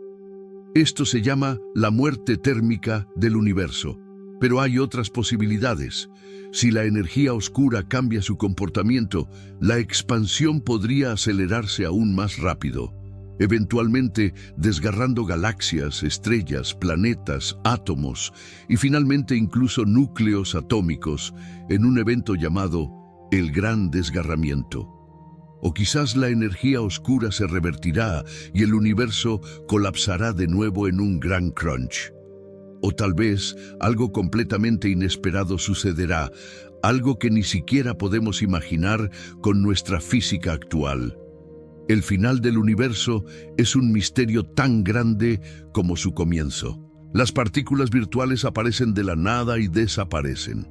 Esto se llama la muerte térmica del universo, pero hay otras posibilidades. Si la energía oscura cambia su comportamiento, la expansión podría acelerarse aún más rápido, eventualmente desgarrando galaxias, estrellas, planetas, átomos y finalmente incluso núcleos atómicos en un evento llamado el Gran Desgarramiento. O quizás la energía oscura se revertirá y el universo colapsará de nuevo en un gran crunch. O tal vez algo completamente inesperado sucederá, algo que ni siquiera podemos imaginar con nuestra física actual. El final del universo es un misterio tan grande como su comienzo. Las partículas virtuales aparecen de la nada y desaparecen.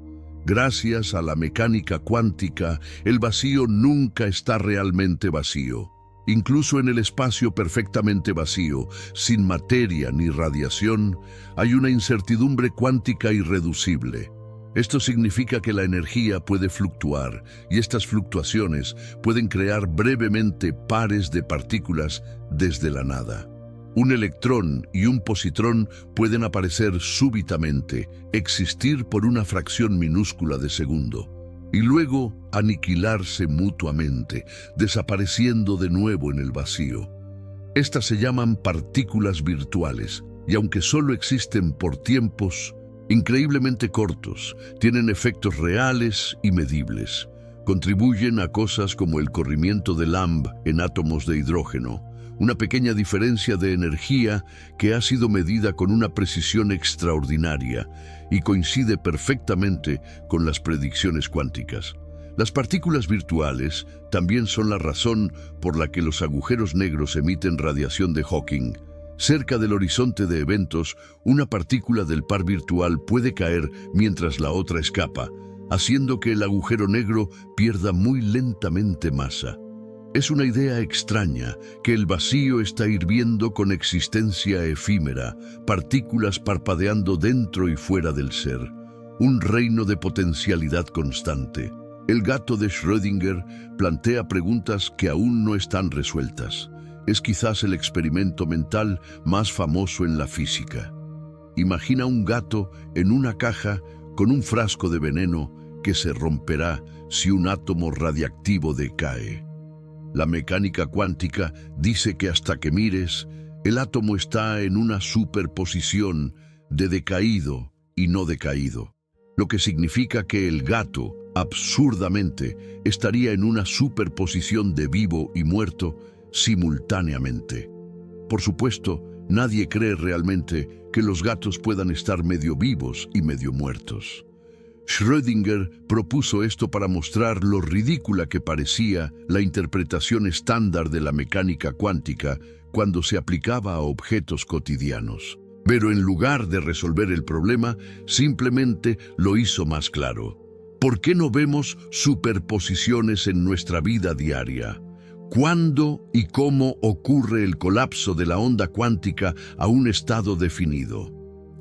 Gracias a la mecánica cuántica, el vacío nunca está realmente vacío. Incluso en el espacio perfectamente vacío, sin materia ni radiación, hay una incertidumbre cuántica irreducible. Esto significa que la energía puede fluctuar, y estas fluctuaciones pueden crear brevemente pares de partículas desde la nada. Un electrón y un positrón pueden aparecer súbitamente, existir por una fracción minúscula de segundo, y luego aniquilarse mutuamente, desapareciendo de nuevo en el vacío. Estas se llaman partículas virtuales, y aunque solo existen por tiempos increíblemente cortos, tienen efectos reales y medibles. Contribuyen a cosas como el corrimiento de Lamb en átomos de hidrógeno, una pequeña diferencia de energía que ha sido medida con una precisión extraordinaria y coincide perfectamente con las predicciones cuánticas. Las partículas virtuales también son la razón por la que los agujeros negros emiten radiación de Hawking. Cerca del horizonte de eventos, una partícula del par virtual puede caer mientras la otra escapa, haciendo que el agujero negro pierda muy lentamente masa. Es una idea extraña que el vacío está hirviendo con existencia efímera, partículas parpadeando dentro y fuera del ser, un reino de potencialidad constante. El gato de Schrödinger plantea preguntas que aún no están resueltas. Es quizás el experimento mental más famoso en la física. Imagina un gato en una caja con un frasco de veneno que se romperá si un átomo radiactivo decae. La mecánica cuántica dice que hasta que mires, el átomo está en una superposición de decaído y no decaído, lo que significa que el gato, absurdamente, estaría en una superposición de vivo y muerto simultáneamente. Por supuesto, nadie cree realmente que los gatos puedan estar medio vivos y medio muertos. Schrödinger propuso esto para mostrar lo ridícula que parecía la interpretación estándar de la mecánica cuántica cuando se aplicaba a objetos cotidianos. Pero en lugar de resolver el problema, simplemente lo hizo más claro. ¿Por qué no vemos superposiciones en nuestra vida diaria? ¿Cuándo y cómo ocurre el colapso de la onda cuántica a un estado definido?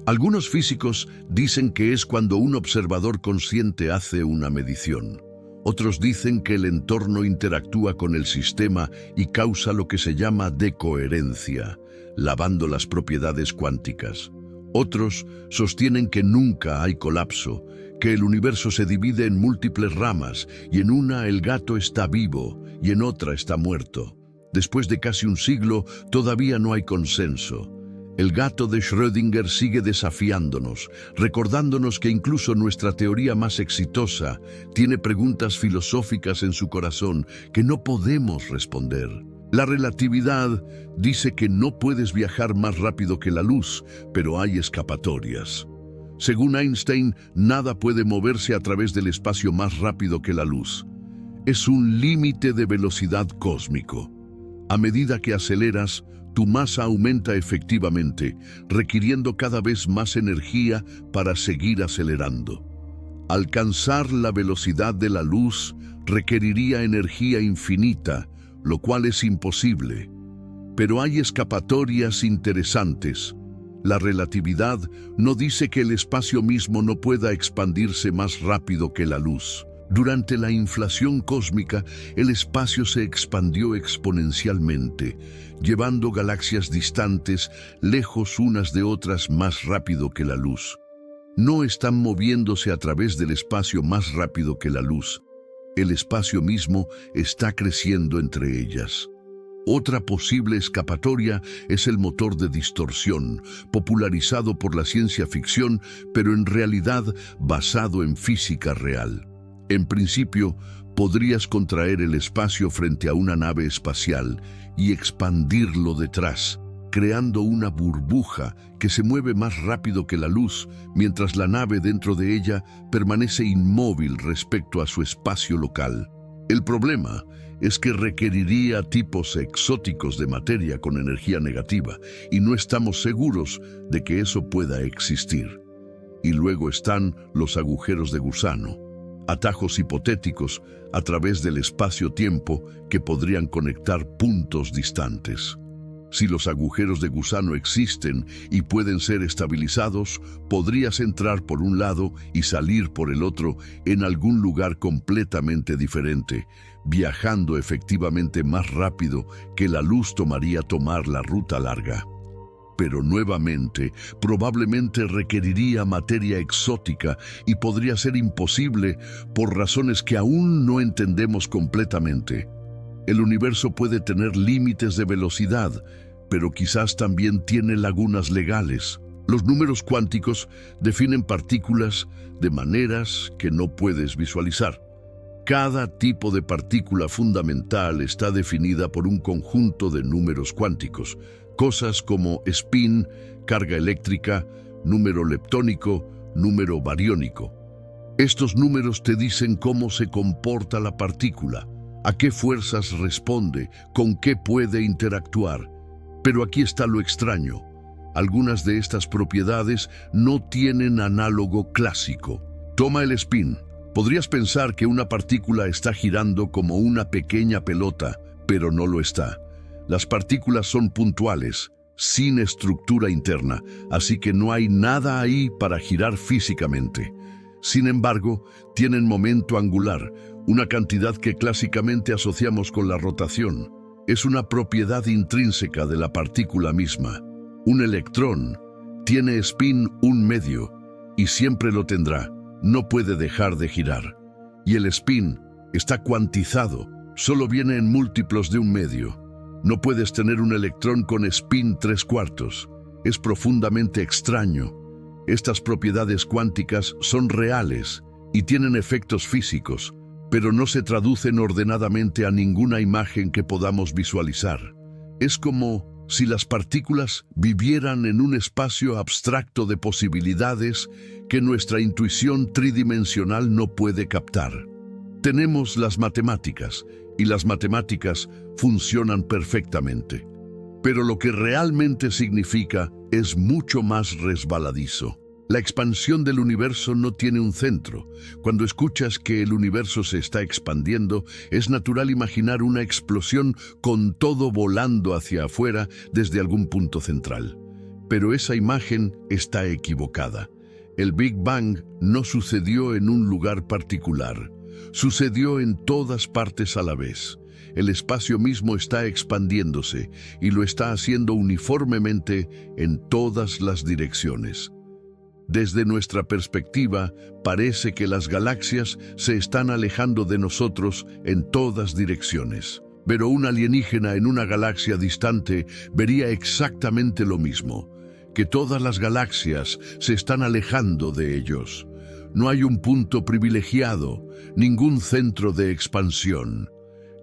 Algunos físicos dicen que es cuando un observador consciente hace una medición. Otros dicen que el entorno interactúa con el sistema y causa lo que se llama decoherencia, lavando las propiedades cuánticas. Otros sostienen que nunca hay colapso, que el universo se divide en múltiples ramas y en una el gato está vivo y en otra está muerto. Después de casi un siglo, todavía no hay consenso. El gato de Schrödinger sigue desafiándonos, recordándonos que incluso nuestra teoría más exitosa tiene preguntas filosóficas en su corazón que no podemos responder. La relatividad dice que no puedes viajar más rápido que la luz, pero hay escapatorias. Según Einstein, nada puede moverse a través del espacio más rápido que la luz. Es un límite de velocidad cósmico. A medida que aceleras, tu masa aumenta efectivamente, requiriendo cada vez más energía para seguir acelerando. Alcanzar la velocidad de la luz requeriría energía infinita, lo cual es imposible. Pero hay escapatorias interesantes. La relatividad no dice que el espacio mismo no pueda expandirse más rápido que la luz. Durante la inflación cósmica, el espacio se expandió exponencialmente, llevando galaxias distantes, lejos unas de otras más rápido que la luz. No están moviéndose a través del espacio más rápido que la luz. El espacio mismo está creciendo entre ellas. Otra posible escapatoria es el motor de distorsión, popularizado por la ciencia ficción, pero en realidad basado en física real. En principio, Podrías contraer el espacio frente a una nave espacial y expandirlo detrás, creando una burbuja que se mueve más rápido que la luz, mientras la nave dentro de ella permanece inmóvil respecto a su espacio local. El problema es que requeriría tipos exóticos de materia con energía negativa, y no estamos seguros de que eso pueda existir. Y luego están los agujeros de gusano, atajos hipotéticos a través del espacio-tiempo que podrían conectar puntos distantes. Si los agujeros de gusano existen y pueden ser estabilizados, podrías entrar por un lado y salir por el otro en algún lugar completamente diferente, viajando efectivamente más rápido que la luz tomaría tomar la ruta larga. Pero nuevamente, probablemente requeriría materia exótica y podría ser imposible por razones que aún no entendemos completamente. El universo puede tener límites de velocidad, pero quizás también tiene lagunas legales. Los números cuánticos definen partículas de maneras que no puedes visualizar. Cada tipo de partícula fundamental está definida por un conjunto de números cuánticos, cosas como spin, carga eléctrica, número leptónico, número bariónico. Estos números te dicen cómo se comporta la partícula, a qué fuerzas responde, con qué puede interactuar. Pero aquí está lo extraño. Algunas de estas propiedades no tienen análogo clásico. Toma el spin. Podrías pensar que una partícula está girando como una pequeña pelota, pero no lo está. Las partículas son puntuales, sin estructura interna, así que no hay nada ahí para girar físicamente. Sin embargo, tienen momento angular, una cantidad que clásicamente asociamos con la rotación. Es una propiedad intrínseca de la partícula misma. Un electrón tiene spin 1/2 y siempre lo tendrá. No puede dejar de girar. Y el spin está cuantizado, solo viene en múltiplos de 1/2. No puedes tener un electrón con spin 3/4. Es profundamente extraño. Estas propiedades cuánticas son reales y tienen efectos físicos, pero no se traducen ordenadamente a ninguna imagen que podamos visualizar. Es como si las partículas vivieran en un espacio abstracto de posibilidades que nuestra intuición tridimensional no puede captar. Tenemos las matemáticas, y las matemáticas funcionan perfectamente. Pero lo que realmente significa es mucho más resbaladizo. La expansión del universo no tiene un centro. Cuando escuchas que el universo se está expandiendo, es natural imaginar una explosión con todo volando hacia afuera desde algún punto central. Pero esa imagen está equivocada. El Big Bang no sucedió en un lugar particular. Sucedió en todas partes a la vez. El espacio mismo está expandiéndose y lo está haciendo uniformemente en todas las direcciones. Desde nuestra perspectiva, parece que las galaxias se están alejando de nosotros en todas direcciones. Pero un alienígena en una galaxia distante vería exactamente lo mismo, que todas las galaxias se están alejando de ellos. No hay un punto privilegiado, ningún centro de expansión.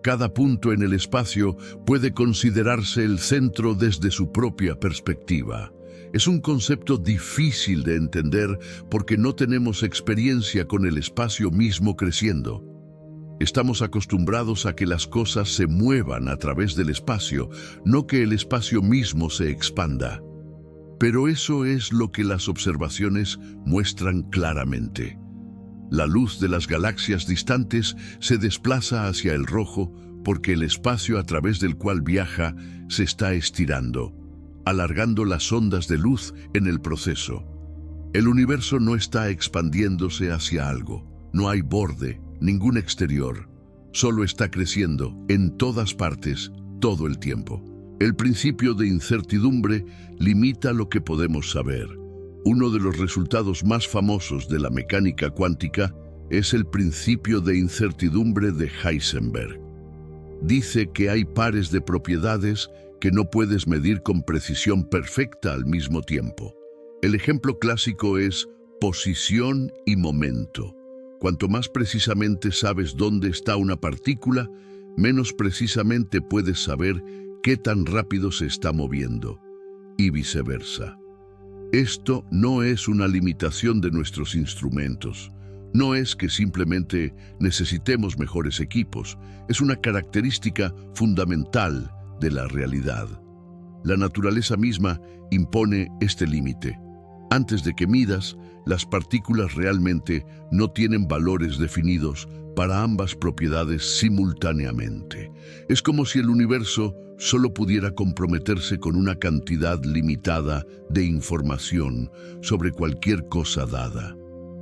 Cada punto en el espacio puede considerarse el centro desde su propia perspectiva. Es un concepto difícil de entender porque no tenemos experiencia con el espacio mismo creciendo. Estamos acostumbrados a que las cosas se muevan a través del espacio, no que el espacio mismo se expanda. Pero eso es lo que las observaciones muestran claramente. La luz de las galaxias distantes se desplaza hacia el rojo porque el espacio a través del cual viaja se está estirando, alargando las ondas de luz en el proceso. El universo no está expandiéndose hacia algo. No hay borde, ningún exterior. Solo está creciendo en todas partes, todo el tiempo. El principio de incertidumbre limita lo que podemos saber. Uno de los resultados más famosos de la mecánica cuántica es el principio de incertidumbre de Heisenberg. Dice que hay pares de propiedades que no puedes medir con precisión perfecta al mismo tiempo. El ejemplo clásico es posición y momento. Cuanto más precisamente sabes dónde está una partícula, menos precisamente puedes saber qué tan rápido se está moviendo, y viceversa. Esto no es una limitación de nuestros instrumentos. No es que simplemente necesitemos mejores equipos, es una característica fundamental de la realidad. La naturaleza misma impone este límite. Antes de que midas, las partículas realmente no tienen valores definidos para ambas propiedades simultáneamente. Es como si el universo solo pudiera comprometerse con una cantidad limitada de información sobre cualquier cosa dada.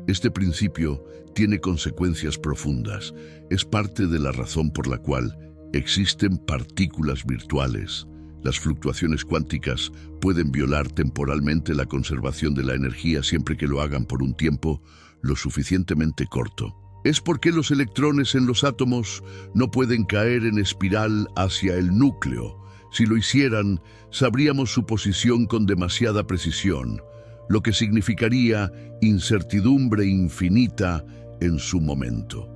Este principio tiene consecuencias profundas. Es parte de la razón por la cual existen partículas virtuales. Las fluctuaciones cuánticas pueden violar temporalmente la conservación de la energía siempre que lo hagan por un tiempo lo suficientemente corto. Es porque los electrones en los átomos no pueden caer en espiral hacia el núcleo. Si lo hicieran, sabríamos su posición con demasiada precisión, lo que significaría incertidumbre infinita en su momento.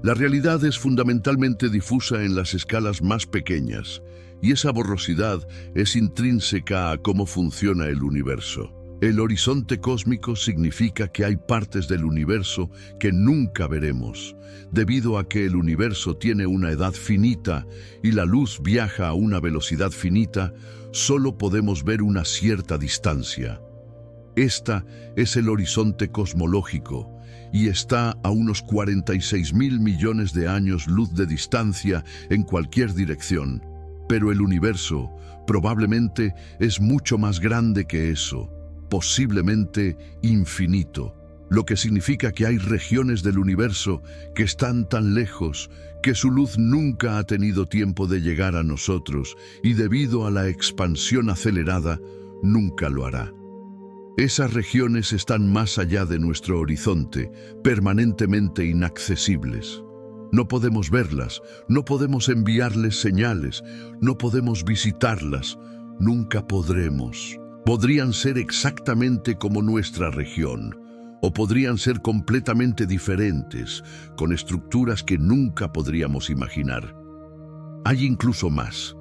La realidad es fundamentalmente difusa en las escalas más pequeñas, y esa borrosidad es intrínseca a cómo funciona el universo. El horizonte cósmico significa que hay partes del universo que nunca veremos, debido a que el universo tiene una edad finita y la luz viaja a una velocidad finita, solo podemos ver una cierta distancia. Esta es el horizonte cosmológico y está a unos 46.000 millones de años luz de distancia en cualquier dirección. Pero el universo probablemente es mucho más grande que eso, posiblemente infinito, lo que significa que hay regiones del universo que están tan lejos que su luz nunca ha tenido tiempo de llegar a nosotros y debido a la expansión acelerada, nunca lo hará. Esas regiones están más allá de nuestro horizonte, permanentemente inaccesibles. No podemos verlas, no podemos enviarles señales, no podemos visitarlas, nunca podremos. Podrían ser exactamente como nuestra región, o podrían ser completamente diferentes, con estructuras que nunca podríamos imaginar. Hay incluso más.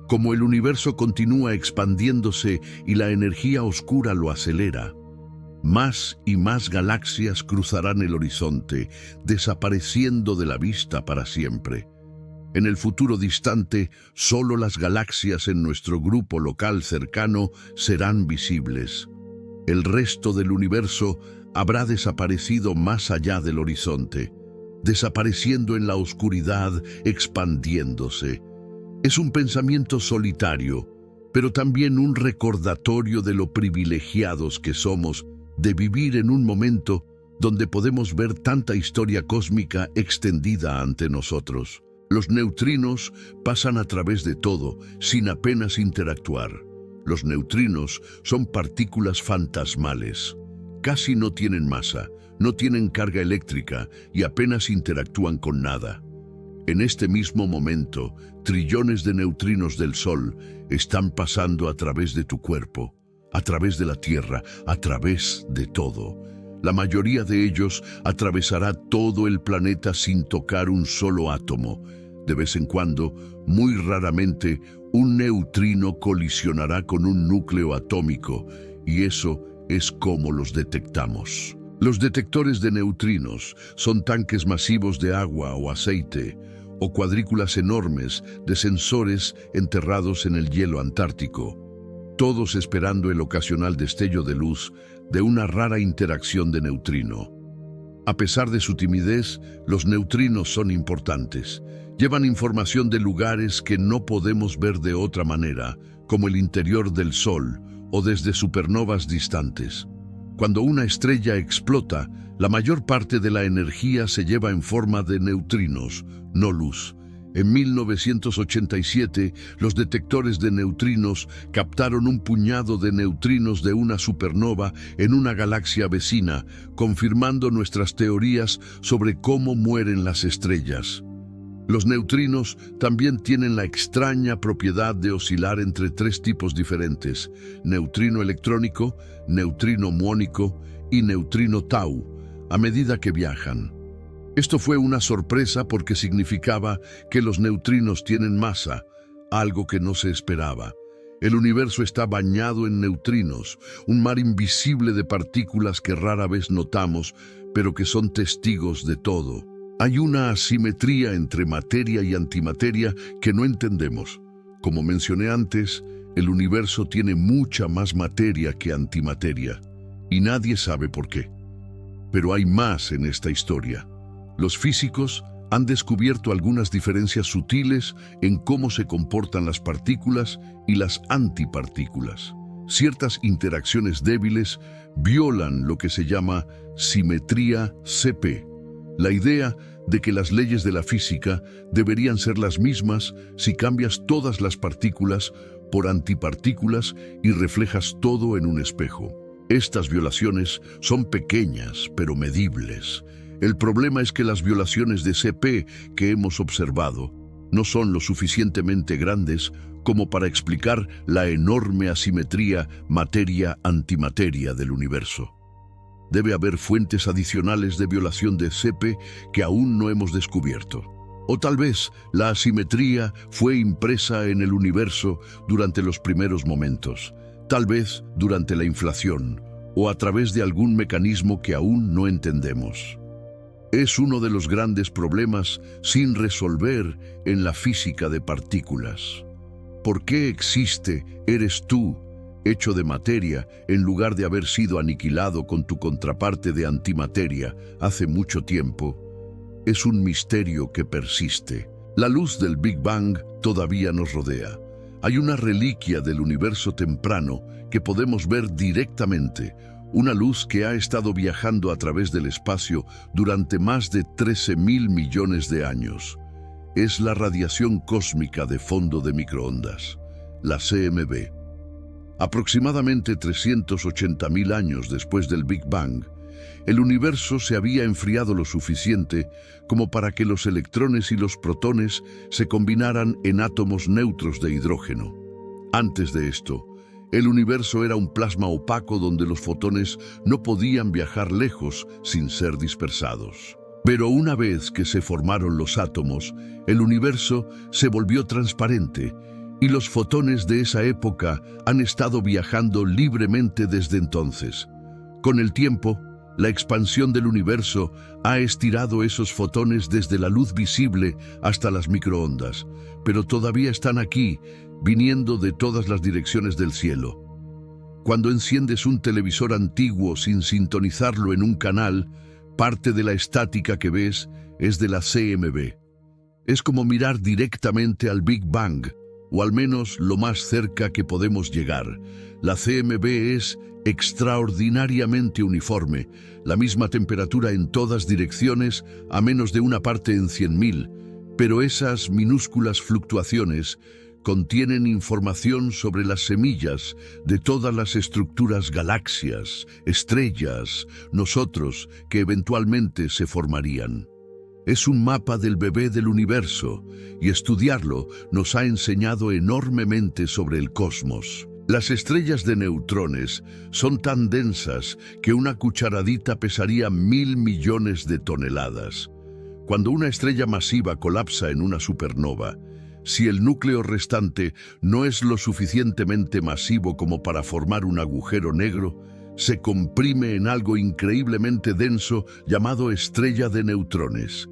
Como el universo continúa expandiéndose y la energía oscura lo acelera, más y más galaxias cruzarán el horizonte, desapareciendo de la vista para siempre. En el futuro distante, solo las galaxias en nuestro grupo local cercano serán visibles. El resto del universo habrá desaparecido más allá del horizonte, desapareciendo en la oscuridad, expandiéndose. Es un pensamiento solitario, pero también un recordatorio de lo privilegiados que somos de vivir en un momento donde podemos ver tanta historia cósmica extendida ante nosotros. Los neutrinos pasan a través de todo, sin apenas interactuar. Los neutrinos son partículas fantasmales. Casi no tienen masa, no tienen carga eléctrica y apenas interactúan con nada. En este mismo momento, trillones de neutrinos del Sol están pasando a través de tu cuerpo, a través de la Tierra, a través de todo. La mayoría de ellos atravesará todo el planeta sin tocar un solo átomo. De vez en cuando, muy raramente, un neutrino colisionará con un núcleo atómico, y eso es como los detectamos. Los detectores de neutrinos son tanques masivos de agua o aceite, o cuadrículas enormes de sensores enterrados en el hielo antártico, todos esperando el ocasional destello de luz de una rara interacción de neutrino. A pesar de su timidez, los neutrinos son importantes. Llevan información de lugares que no podemos ver de otra manera, como el interior del Sol o desde supernovas distantes. Cuando una estrella explota, la mayor parte de la energía se lleva en forma de neutrinos, no luz. En 1987, los detectores de neutrinos captaron un puñado de neutrinos de una supernova en una galaxia vecina, confirmando nuestras teorías sobre cómo mueren las estrellas. Los neutrinos también tienen la extraña propiedad de oscilar entre tres tipos diferentes: neutrino electrónico, neutrino muónico y neutrino tau, a medida que viajan. Esto fue una sorpresa porque significaba que los neutrinos tienen masa, algo que no se esperaba. El universo está bañado en neutrinos, un mar invisible de partículas que rara vez notamos, pero que son testigos de todo. Hay una asimetría entre materia y antimateria que no entendemos. Como mencioné antes, el universo tiene mucha más materia que antimateria, y nadie sabe por qué. Pero hay más en esta historia. Los físicos han descubierto algunas diferencias sutiles en cómo se comportan las partículas y las antipartículas. Ciertas interacciones débiles violan lo que se llama simetría CP, la idea de que las leyes de la física deberían ser las mismas si cambias todas las partículas por antipartículas y reflejas todo en un espejo. Estas violaciones son pequeñas pero medibles. El problema es que las violaciones de CP que hemos observado no son lo suficientemente grandes como para explicar la enorme asimetría materia-antimateria del universo. Debe haber fuentes adicionales de violación de CP que aún no hemos descubierto. O tal vez la asimetría fue impresa en el universo durante los primeros momentos, tal vez durante la inflación, o a través de algún mecanismo que aún no entendemos. Es uno de los grandes problemas sin resolver en la física de partículas. ¿Por qué existe eres tú, hecho de materia, en lugar de haber sido aniquilado con tu contraparte de antimateria hace mucho tiempo? Es un misterio que persiste. La luz del Big Bang todavía nos rodea. Hay una reliquia del universo temprano que podemos ver directamente, una luz que ha estado viajando a través del espacio durante más de 13.000 millones de años. Es la radiación cósmica de fondo de microondas, la CMB. Aproximadamente 380.000 años después del Big Bang, el universo se había enfriado lo suficiente como para que los electrones y los protones se combinaran en átomos neutros de hidrógeno. Antes de esto, el universo era un plasma opaco donde los fotones no podían viajar lejos sin ser dispersados. Pero una vez que se formaron los átomos, el universo se volvió transparente y los fotones de esa época han estado viajando libremente desde entonces. Con el tiempo, la expansión del universo ha estirado esos fotones desde la luz visible hasta las microondas, pero todavía están aquí, viniendo de todas las direcciones del cielo. Cuando enciendes un televisor antiguo sin sintonizarlo en un canal, parte de la estática que ves es de la CMB. Es como mirar directamente al Big Bang, o al menos lo más cerca que podemos llegar. La CMB es extraordinariamente uniforme, la misma temperatura en todas direcciones a menos de una parte en 100.000, pero esas minúsculas fluctuaciones contienen información sobre las semillas de todas las estructuras galaxias, estrellas, nosotros que eventualmente se formarían. Es un mapa del bebé del universo y estudiarlo nos ha enseñado enormemente sobre el cosmos. Las estrellas de neutrones son tan densas que una cucharadita pesaría 1.000 millones de toneladas. Cuando una estrella masiva colapsa en una supernova, si el núcleo restante no es lo suficientemente masivo como para formar un agujero negro, se comprime en algo increíblemente denso llamado estrella de neutrones.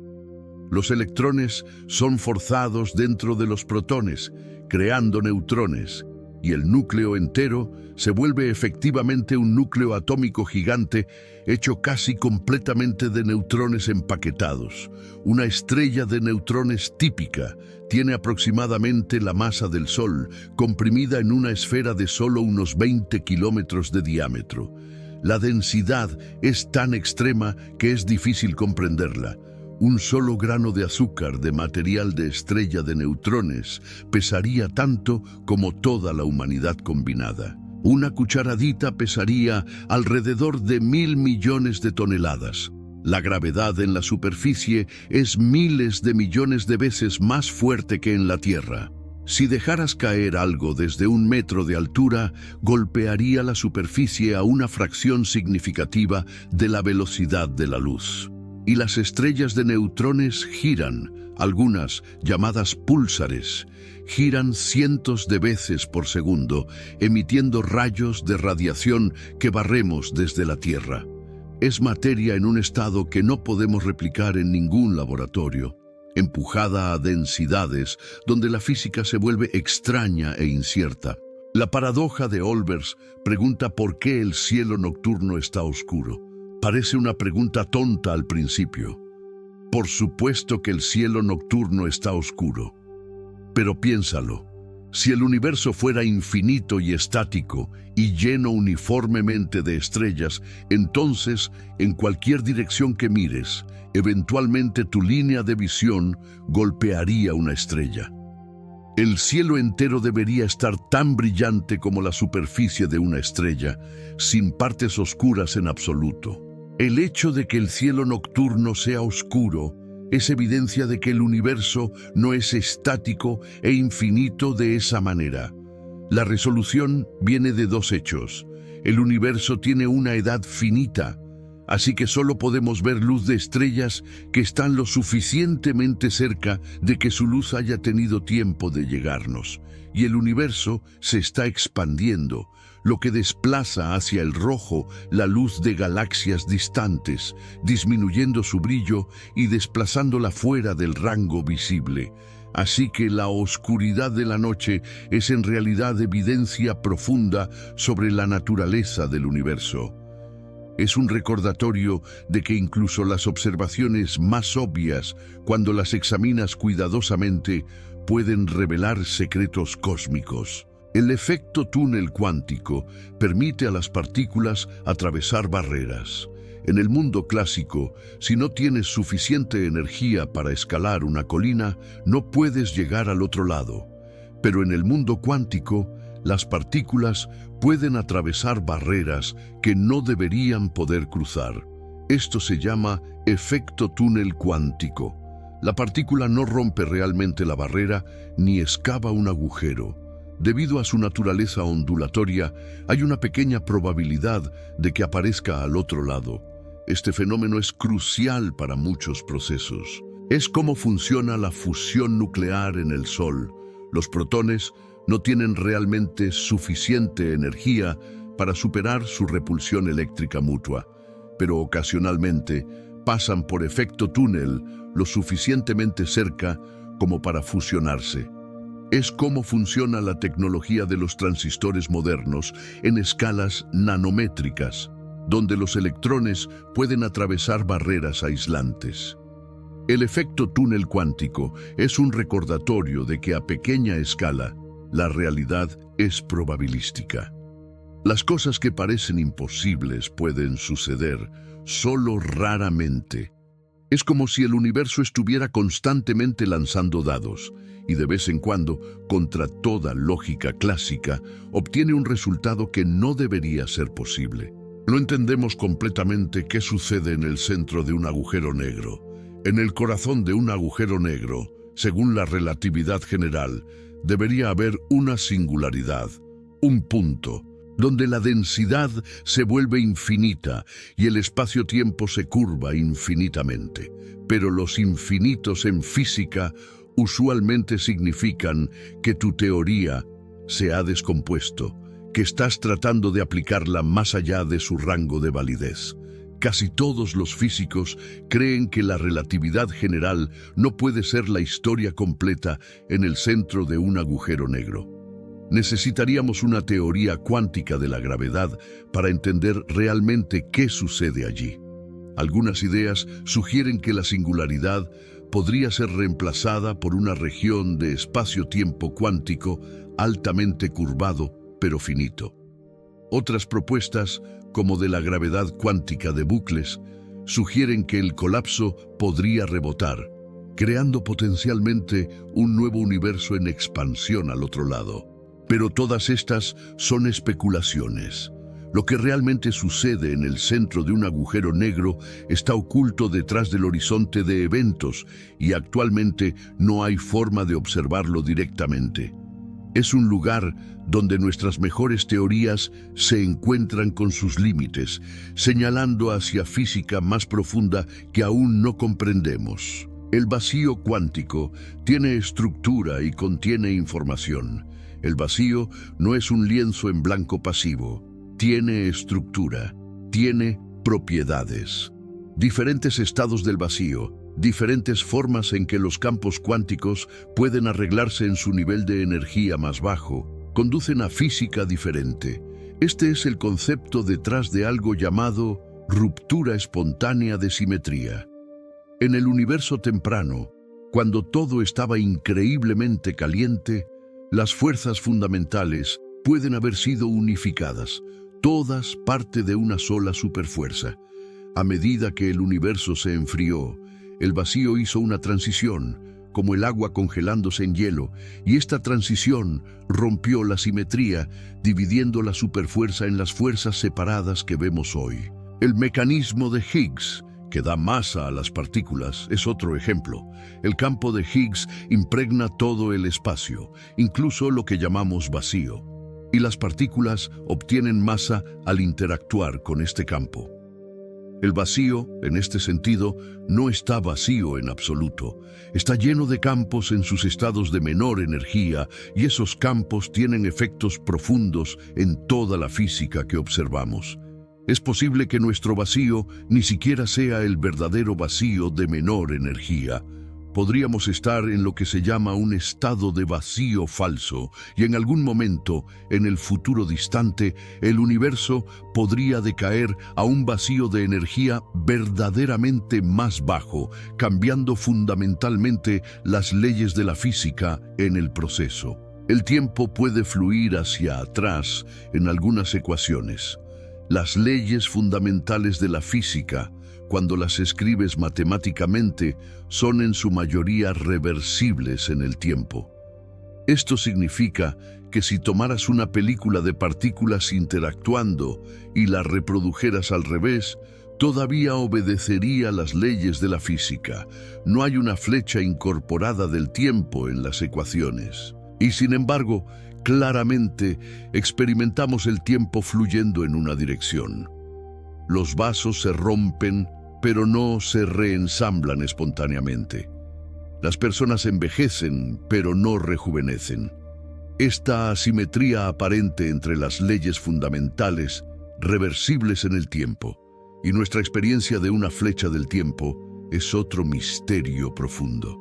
Los electrones son forzados dentro de los protones, creando neutrones, y el núcleo entero se vuelve efectivamente un núcleo atómico gigante hecho casi completamente de neutrones empaquetados. Una estrella de neutrones típica tiene aproximadamente la masa del Sol, comprimida en una esfera de solo unos 20 kilómetros de diámetro. La densidad es tan extrema que es difícil comprenderla. Un solo grano de azúcar de material de estrella de neutrones pesaría tanto como toda la humanidad combinada. Una cucharadita pesaría alrededor de 1.000 millones de toneladas. La gravedad en la superficie es miles de millones de veces más fuerte que en la Tierra. Si dejaras caer algo desde 1 metro de altura, golpearía la superficie a una fracción significativa de la velocidad de la luz. Y las estrellas de neutrones giran, algunas llamadas púlsares, giran cientos de veces por segundo, emitiendo rayos de radiación que barremos desde la Tierra. Es materia en un estado que no podemos replicar en ningún laboratorio, empujada a densidades donde la física se vuelve extraña e incierta. La paradoja de Olbers pregunta por qué el cielo nocturno está oscuro. Parece una pregunta tonta al principio. Por supuesto que el cielo nocturno está oscuro. Pero piénsalo, si el universo fuera infinito y estático y lleno uniformemente de estrellas, entonces, en cualquier dirección que mires, eventualmente tu línea de visión golpearía una estrella. El cielo entero debería estar tan brillante como la superficie de una estrella, sin partes oscuras en absoluto. El hecho de que el cielo nocturno sea oscuro es evidencia de que el universo no es estático e infinito de esa manera. La resolución viene de dos hechos. El universo tiene una edad finita, así que solo podemos ver luz de estrellas que están lo suficientemente cerca de que su luz haya tenido tiempo de llegarnos. Y el universo se está expandiendo, lo que desplaza hacia el rojo la luz de galaxias distantes, disminuyendo su brillo y desplazándola fuera del rango visible. Así que la oscuridad de la noche es en realidad evidencia profunda sobre la naturaleza del universo. Es un recordatorio de que incluso las observaciones más obvias, cuando las examinas cuidadosamente, pueden revelar secretos cósmicos. El efecto túnel cuántico permite a las partículas atravesar barreras. En el mundo clásico, si no tienes suficiente energía para escalar una colina, no puedes llegar al otro lado. Pero en el mundo cuántico, las partículas pueden atravesar barreras que no deberían poder cruzar. Esto se llama efecto túnel cuántico. La partícula no rompe realmente la barrera ni excava un agujero. Debido a su naturaleza ondulatoria, hay una pequeña probabilidad de que aparezca al otro lado. Este fenómeno es crucial para muchos procesos. Es cómo funciona la fusión nuclear en el Sol. Los protones no tienen realmente suficiente energía para superar su repulsión eléctrica mutua, pero ocasionalmente pasan por efecto túnel lo suficientemente cerca como para fusionarse. Es cómo funciona la tecnología de los transistores modernos en escalas nanométricas, donde los electrones pueden atravesar barreras aislantes. El efecto túnel cuántico es un recordatorio de que a pequeña escala, la realidad es probabilística. Las cosas que parecen imposibles pueden suceder solo raramente. Es como si el universo estuviera constantemente lanzando dados y de vez en cuando, contra toda lógica clásica, obtiene un resultado que no debería ser posible. No entendemos completamente qué sucede en el centro de un agujero negro. En el corazón de un agujero negro, según la relatividad general, debería haber una singularidad, un punto, donde la densidad se vuelve infinita y el espacio-tiempo se curva infinitamente. Pero los infinitos en física usualmente significan que tu teoría se ha descompuesto, que estás tratando de aplicarla más allá de su rango de validez. Casi todos los físicos creen que la relatividad general no puede ser la historia completa en el centro de un agujero negro. Necesitaríamos una teoría cuántica de la gravedad para entender realmente qué sucede allí. Algunas ideas sugieren que la singularidad podría ser reemplazada por una región de espacio-tiempo cuántico altamente curvado, pero finito. Otras propuestas, como de la gravedad cuántica de bucles, sugieren que el colapso podría rebotar, creando potencialmente un nuevo universo en expansión al otro lado. Pero todas estas son especulaciones. Lo que realmente sucede en el centro de un agujero negro está oculto detrás del horizonte de eventos y actualmente no hay forma de observarlo directamente. Es un lugar donde nuestras mejores teorías se encuentran con sus límites, señalando hacia física más profunda que aún no comprendemos. El vacío cuántico tiene estructura y contiene información. El vacío no es un lienzo en blanco pasivo. Tiene estructura, tiene propiedades. Diferentes estados del vacío, diferentes formas en que los campos cuánticos pueden arreglarse en su nivel de energía más bajo, conducen a física diferente. Este es el concepto detrás de algo llamado ruptura espontánea de simetría. En el universo temprano, cuando todo estaba increíblemente caliente, las fuerzas fundamentales pueden haber sido unificadas, todas parte de una sola superfuerza. A medida que el universo se enfrió, el vacío hizo una transición, como el agua congelándose en hielo, y esta transición rompió la simetría, dividiendo la superfuerza en las fuerzas separadas que vemos hoy. El mecanismo de Higgs, que da masa a las partículas, es otro ejemplo. El campo de Higgs impregna todo el espacio, incluso lo que llamamos vacío, y las partículas obtienen masa al interactuar con este campo. El vacío, en este sentido, no está vacío en absoluto. Está lleno de campos en sus estados de menor energía, y esos campos tienen efectos profundos en toda la física que observamos. Es posible que nuestro vacío ni siquiera sea el verdadero vacío de menor energía. Podríamos estar en lo que se llama un estado de vacío falso, y en algún momento, en el futuro distante, el universo podría decaer a un vacío de energía verdaderamente más bajo, cambiando fundamentalmente las leyes de la física en el proceso. El tiempo puede fluir hacia atrás en algunas ecuaciones. Las leyes fundamentales de la física, cuando las escribes matemáticamente, son en su mayoría reversibles en el tiempo. Esto significa que si tomaras una película de partículas interactuando y la reprodujeras al revés, todavía obedecería las leyes de la física. No hay una flecha incorporada del tiempo en las ecuaciones. Y sin embargo, claramente experimentamos el tiempo fluyendo en una dirección. Los vasos se rompen, pero no se reensamblan espontáneamente. Las personas envejecen, pero no rejuvenecen. Esta asimetría aparente entre las leyes fundamentales, reversibles en el tiempo, y nuestra experiencia de una flecha del tiempo es otro misterio profundo.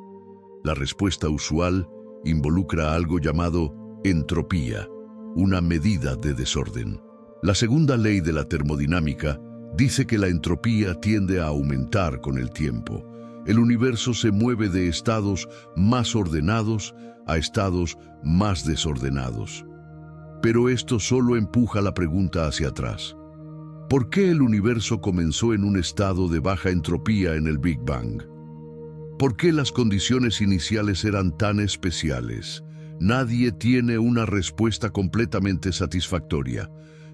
La respuesta usual involucra algo llamado entropía, una medida de desorden. La segunda ley de la termodinámica dice que la entropía tiende a aumentar con el tiempo. El universo se mueve de estados más ordenados a estados más desordenados. Pero esto solo empuja la pregunta hacia atrás. ¿Por qué el universo comenzó en un estado de baja entropía en el Big Bang? ¿Por qué las condiciones iniciales eran tan especiales? Nadie tiene una respuesta completamente satisfactoria.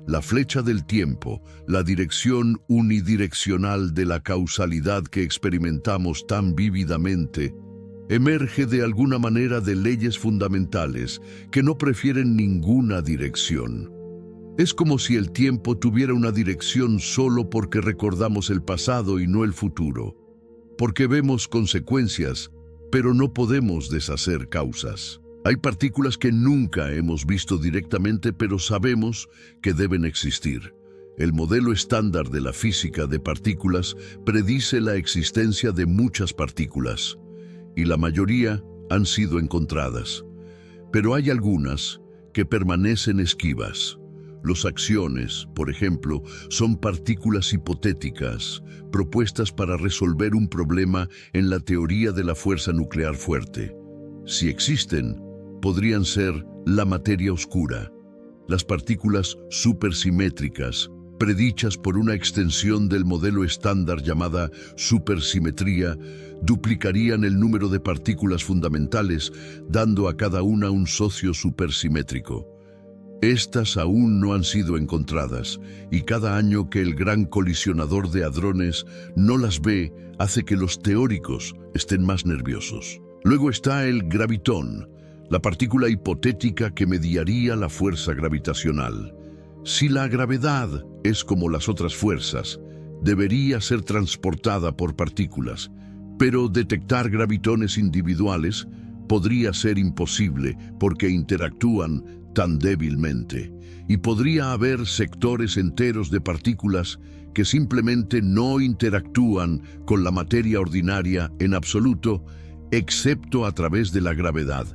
La flecha del tiempo, la dirección unidireccional de la causalidad que experimentamos tan vívidamente, emerge de alguna manera de leyes fundamentales que no prefieren ninguna dirección. Es como si el tiempo tuviera una dirección solo porque recordamos el pasado y no el futuro, porque vemos consecuencias, pero no podemos deshacer causas. Hay partículas que nunca hemos visto directamente, pero sabemos que deben existir. El modelo estándar de la física de partículas predice la existencia de muchas partículas, y la mayoría han sido encontradas. Pero hay algunas que permanecen esquivas. Los acciones, por ejemplo, son partículas hipotéticas, propuestas para resolver un problema en la teoría de la fuerza nuclear fuerte. Si existen, podrían ser la materia oscura, las partículas supersimétricas, predichas por una extensión del modelo estándar llamada supersimetría, duplicarían el número de partículas fundamentales, dando a cada una un socio supersimétrico. Estas aún no han sido encontradas, y cada año que el gran colisionador de hadrones no las ve hace que los teóricos estén más nerviosos. Luego está el gravitón, la partícula hipotética que mediaría la fuerza gravitacional. Si la gravedad es como las otras fuerzas, debería ser transportada por partículas, pero detectar gravitones individuales podría ser imposible porque interactúan tan débilmente, y podría haber sectores enteros de partículas que simplemente no interactúan con la materia ordinaria en absoluto, excepto a través de la gravedad,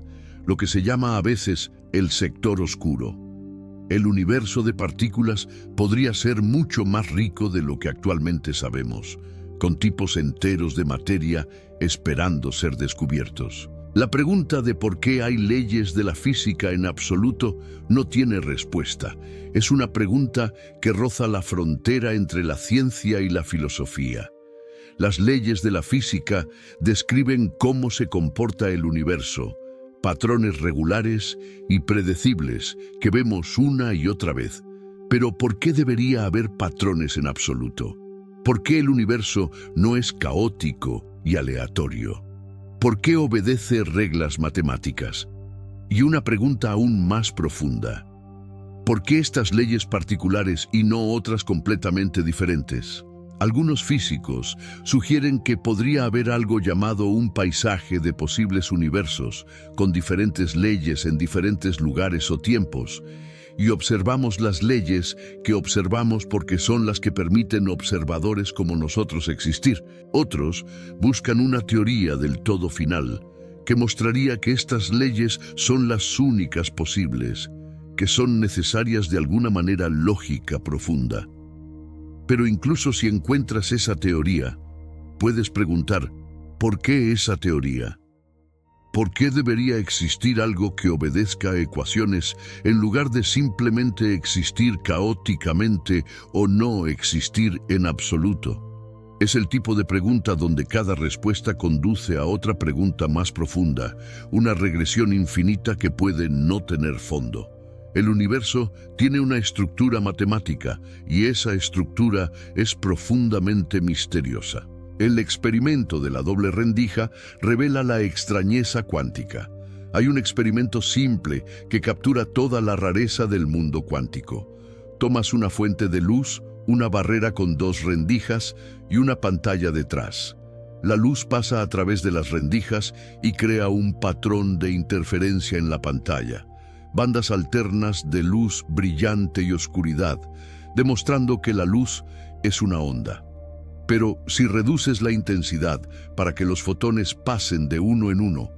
lo que se llama a veces el sector oscuro. El universo de partículas podría ser mucho más rico de lo que actualmente sabemos, con tipos enteros de materia esperando ser descubiertos. La pregunta de por qué hay leyes de la física en absoluto no tiene respuesta. Es una pregunta que roza la frontera entre la ciencia y la filosofía. Las leyes de la física describen cómo se comporta el universo, patrones regulares y predecibles que vemos una y otra vez. Pero ¿por qué debería haber patrones en absoluto? ¿Por qué el universo no es caótico y aleatorio? ¿Por qué obedece reglas matemáticas? Y una pregunta aún más profunda: ¿por qué estas leyes particulares y no otras completamente diferentes? Algunos físicos sugieren que podría haber algo llamado un paisaje de posibles universos, con diferentes leyes en diferentes lugares o tiempos, y observamos las leyes que observamos porque son las que permiten observadores como nosotros existir. Otros buscan una teoría del todo final, que mostraría que estas leyes son las únicas posibles, que son necesarias de alguna manera lógica profunda. Pero incluso si encuentras esa teoría, puedes preguntar, ¿por qué esa teoría? ¿Por qué debería existir algo que obedezca a ecuaciones en lugar de simplemente existir caóticamente o no existir en absoluto? Es el tipo de pregunta donde cada respuesta conduce a otra pregunta más profunda, una regresión infinita que puede no tener fondo. El universo tiene una estructura matemática y esa estructura es profundamente misteriosa. El experimento de la doble rendija revela la extrañeza cuántica. Hay un experimento simple que captura toda la rareza del mundo cuántico. Tomas una fuente de luz, una barrera con dos rendijas y una pantalla detrás. La luz pasa a través de las rendijas y crea un patrón de interferencia en la pantalla. Bandas alternas de luz brillante y oscuridad, demostrando que la luz es una onda. Pero si reduces la intensidad para que los fotones pasen de uno en uno,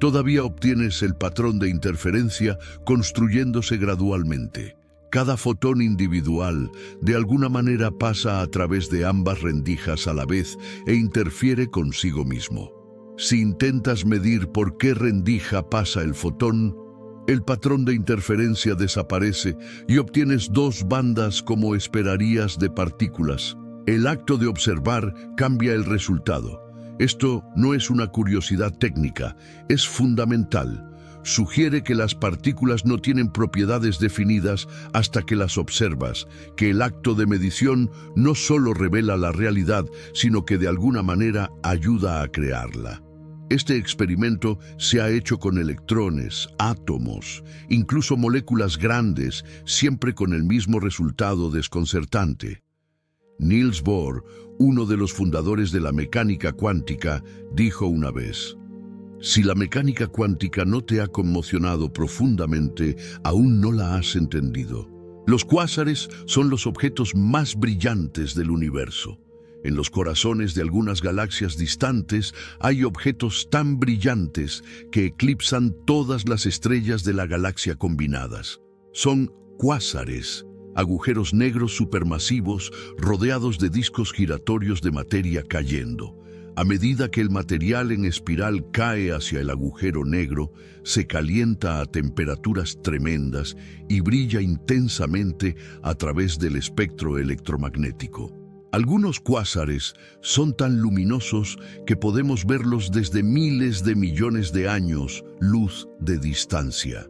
todavía obtienes el patrón de interferencia construyéndose gradualmente. Cada fotón individual de alguna manera pasa a través de ambas rendijas a la vez e interfiere consigo mismo. Si intentas medir por qué rendija pasa el fotón, el patrón de interferencia desaparece y obtienes dos bandas como esperarías de partículas. El acto de observar cambia el resultado. Esto no es una curiosidad técnica, es fundamental. Sugiere que las partículas no tienen propiedades definidas hasta que las observas, que el acto de medición no solo revela la realidad, sino que de alguna manera ayuda a crearla. Este experimento se ha hecho con electrones, átomos, incluso moléculas grandes, siempre con el mismo resultado desconcertante. Niels Bohr, uno de los fundadores de la mecánica cuántica, dijo una vez: si la mecánica cuántica no te ha conmocionado profundamente, aún no la has entendido. Los cuásares son los objetos más brillantes del universo. En los corazones de algunas galaxias distantes hay objetos tan brillantes que eclipsan todas las estrellas de la galaxia combinadas. Son cuásares, agujeros negros supermasivos rodeados de discos giratorios de materia cayendo. A medida que el material en espiral cae hacia el agujero negro, se calienta a temperaturas tremendas y brilla intensamente a través del espectro electromagnético. Algunos cuásares son tan luminosos que podemos verlos desde miles de millones de años luz de distancia.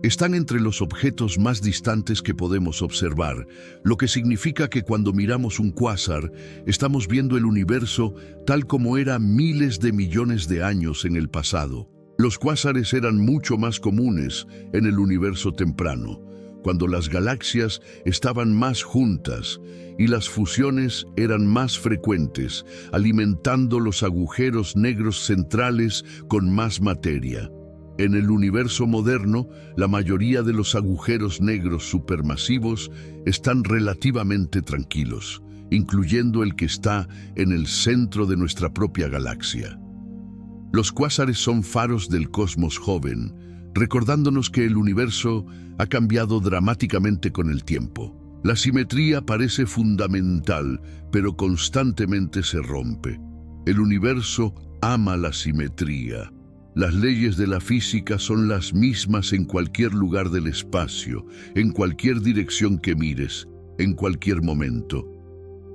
Están entre los objetos más distantes que podemos observar, lo que significa que cuando miramos un cuásar, estamos viendo el universo tal como era miles de millones de años en el pasado. Los cuásares eran mucho más comunes en el universo temprano, cuando las galaxias estaban más juntas y las fusiones eran más frecuentes, alimentando los agujeros negros centrales con más materia. En el universo moderno, la mayoría de los agujeros negros supermasivos están relativamente tranquilos, incluyendo el que está en el centro de nuestra propia galaxia. Los cuásares son faros del cosmos joven, recordándonos que el universo ha cambiado dramáticamente con el tiempo. La simetría parece fundamental, pero constantemente se rompe. El universo ama la simetría. Las leyes de la física son las mismas en cualquier lugar del espacio, en cualquier dirección que mires, en cualquier momento.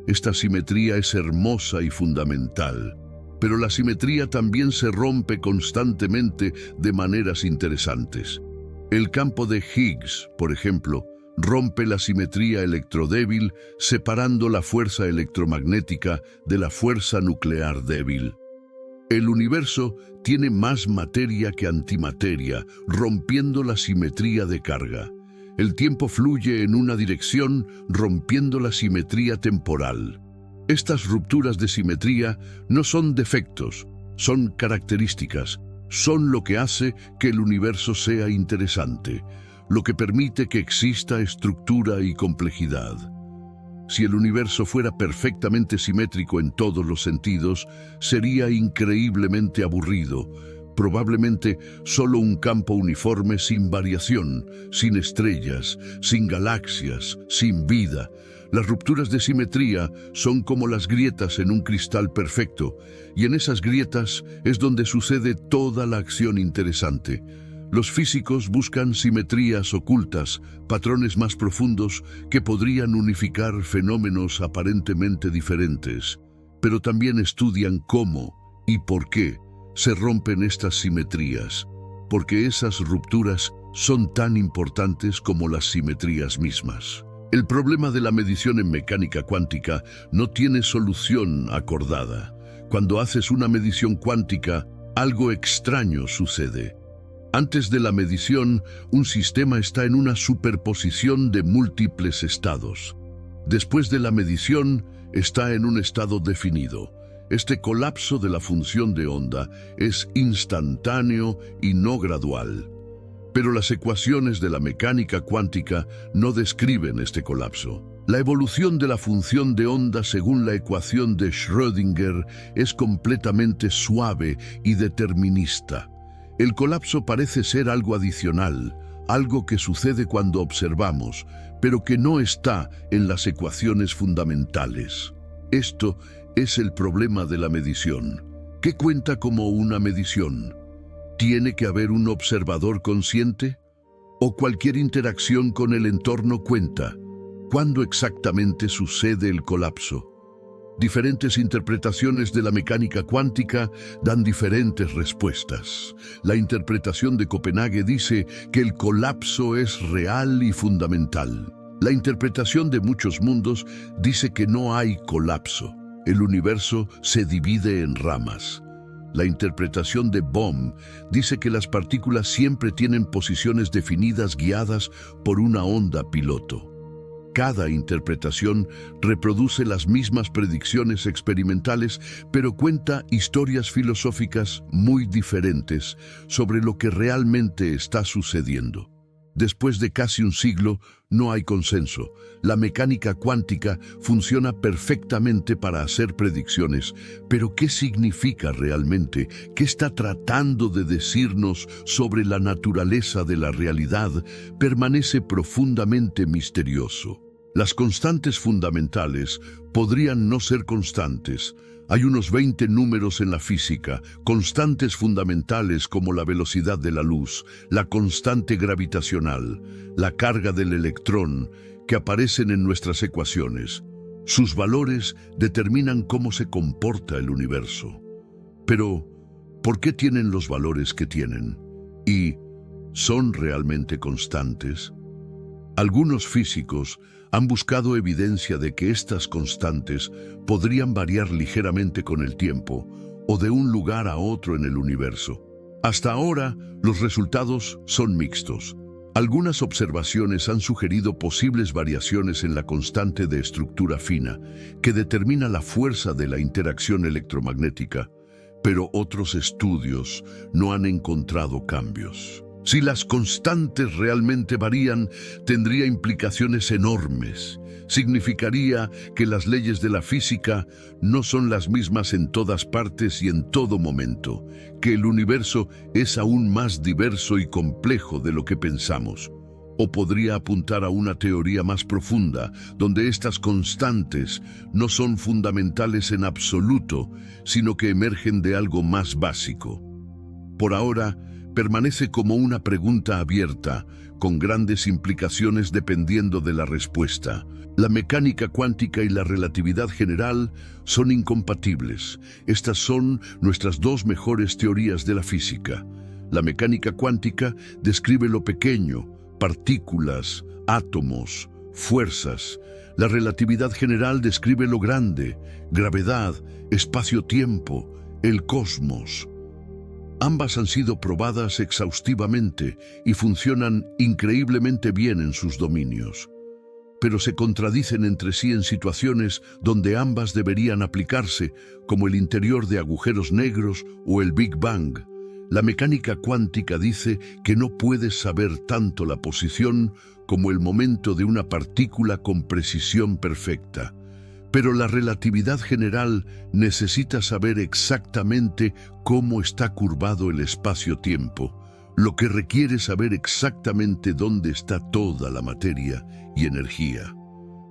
Esta simetría es hermosa y fundamental, pero la simetría también se rompe constantemente de maneras interesantes. El campo de Higgs, por ejemplo, rompe la simetría electrodébil, separando la fuerza electromagnética de la fuerza nuclear débil. El universo tiene más materia que antimateria, rompiendo la simetría de carga. El tiempo fluye en una dirección, rompiendo la simetría temporal. Estas rupturas de simetría no son defectos, son características, son lo que hace que el universo sea interesante, lo que permite que exista estructura y complejidad. Si el universo fuera perfectamente simétrico en todos los sentidos, sería increíblemente aburrido, probablemente solo un campo uniforme sin variación, sin estrellas, sin galaxias, sin vida. Las rupturas de simetría son como las grietas en un cristal perfecto, y en esas grietas es donde sucede toda la acción interesante. Los físicos buscan simetrías ocultas, patrones más profundos que podrían unificar fenómenos aparentemente diferentes, pero también estudian cómo y por qué se rompen estas simetrías, porque esas rupturas son tan importantes como las simetrías mismas. El problema de la medición en mecánica cuántica no tiene solución acordada. Cuando haces una medición cuántica, algo extraño sucede. Antes de la medición, un sistema está en una superposición de múltiples estados. Después de la medición, está en un estado definido. Este colapso de la función de onda es instantáneo y no gradual. Pero las ecuaciones de la mecánica cuántica no describen este colapso. La evolución de la función de onda según la ecuación de Schrödinger es completamente suave y determinista. El colapso parece ser algo adicional, algo que sucede cuando observamos, pero que no está en las ecuaciones fundamentales. Esto es el problema de la medición. ¿Qué cuenta como una medición? ¿Tiene que haber un observador consciente? ¿O cualquier interacción con el entorno cuenta? ¿Cuándo exactamente sucede el colapso? Diferentes interpretaciones de la mecánica cuántica dan diferentes respuestas. La interpretación de Copenhague dice que el colapso es real y fundamental. La interpretación de muchos mundos dice que no hay colapso. El universo se divide en ramas. La interpretación de Bohm dice que las partículas siempre tienen posiciones definidas guiadas por una onda piloto. Cada interpretación reproduce las mismas predicciones experimentales, pero cuenta historias filosóficas muy diferentes sobre lo que realmente está sucediendo. Después de casi un siglo, no hay consenso. La mecánica cuántica funciona perfectamente para hacer predicciones, pero ¿qué significa realmente? ¿Qué está tratando de decirnos sobre la naturaleza de la realidad? Permanece profundamente misterioso. Las constantes fundamentales podrían no ser constantes. Hay unos 20 números en la física, constantes fundamentales como la velocidad de la luz, la constante gravitacional, la carga del electrón, que aparecen en nuestras ecuaciones. Sus valores determinan cómo se comporta el universo. Pero, ¿por qué tienen los valores que tienen? Y, ¿son realmente constantes? Algunos físicos han buscado evidencia de que estas constantes podrían variar ligeramente con el tiempo o de un lugar a otro en el universo. Hasta ahora, los resultados son mixtos. Algunas observaciones han sugerido posibles variaciones en la constante de estructura fina, que determina la fuerza de la interacción electromagnética, pero otros estudios no han encontrado cambios. Si las constantes realmente varían, tendría implicaciones enormes. Significaría que las leyes de la física no son las mismas en todas partes y en todo momento, que el universo es aún más diverso y complejo de lo que pensamos. O podría apuntar a una teoría más profunda, donde estas constantes no son fundamentales en absoluto, sino que emergen de algo más básico. Por ahora, permanece como una pregunta abierta, con grandes implicaciones dependiendo de la respuesta. La mecánica cuántica y la relatividad general son incompatibles. Estas son nuestras dos mejores teorías de la física. La mecánica cuántica describe lo pequeño, partículas, átomos, fuerzas. La relatividad general describe lo grande, gravedad, espacio-tiempo, el cosmos. Ambas han sido probadas exhaustivamente y funcionan increíblemente bien en sus dominios. Pero se contradicen entre sí en situaciones donde ambas deberían aplicarse, como el interior de agujeros negros o el Big Bang. La mecánica cuántica dice que no puedes saber tanto la posición como el momento de una partícula con precisión perfecta. Pero la relatividad general necesita saber exactamente cómo está curvado el espacio-tiempo, lo que requiere saber exactamente dónde está toda la materia y energía.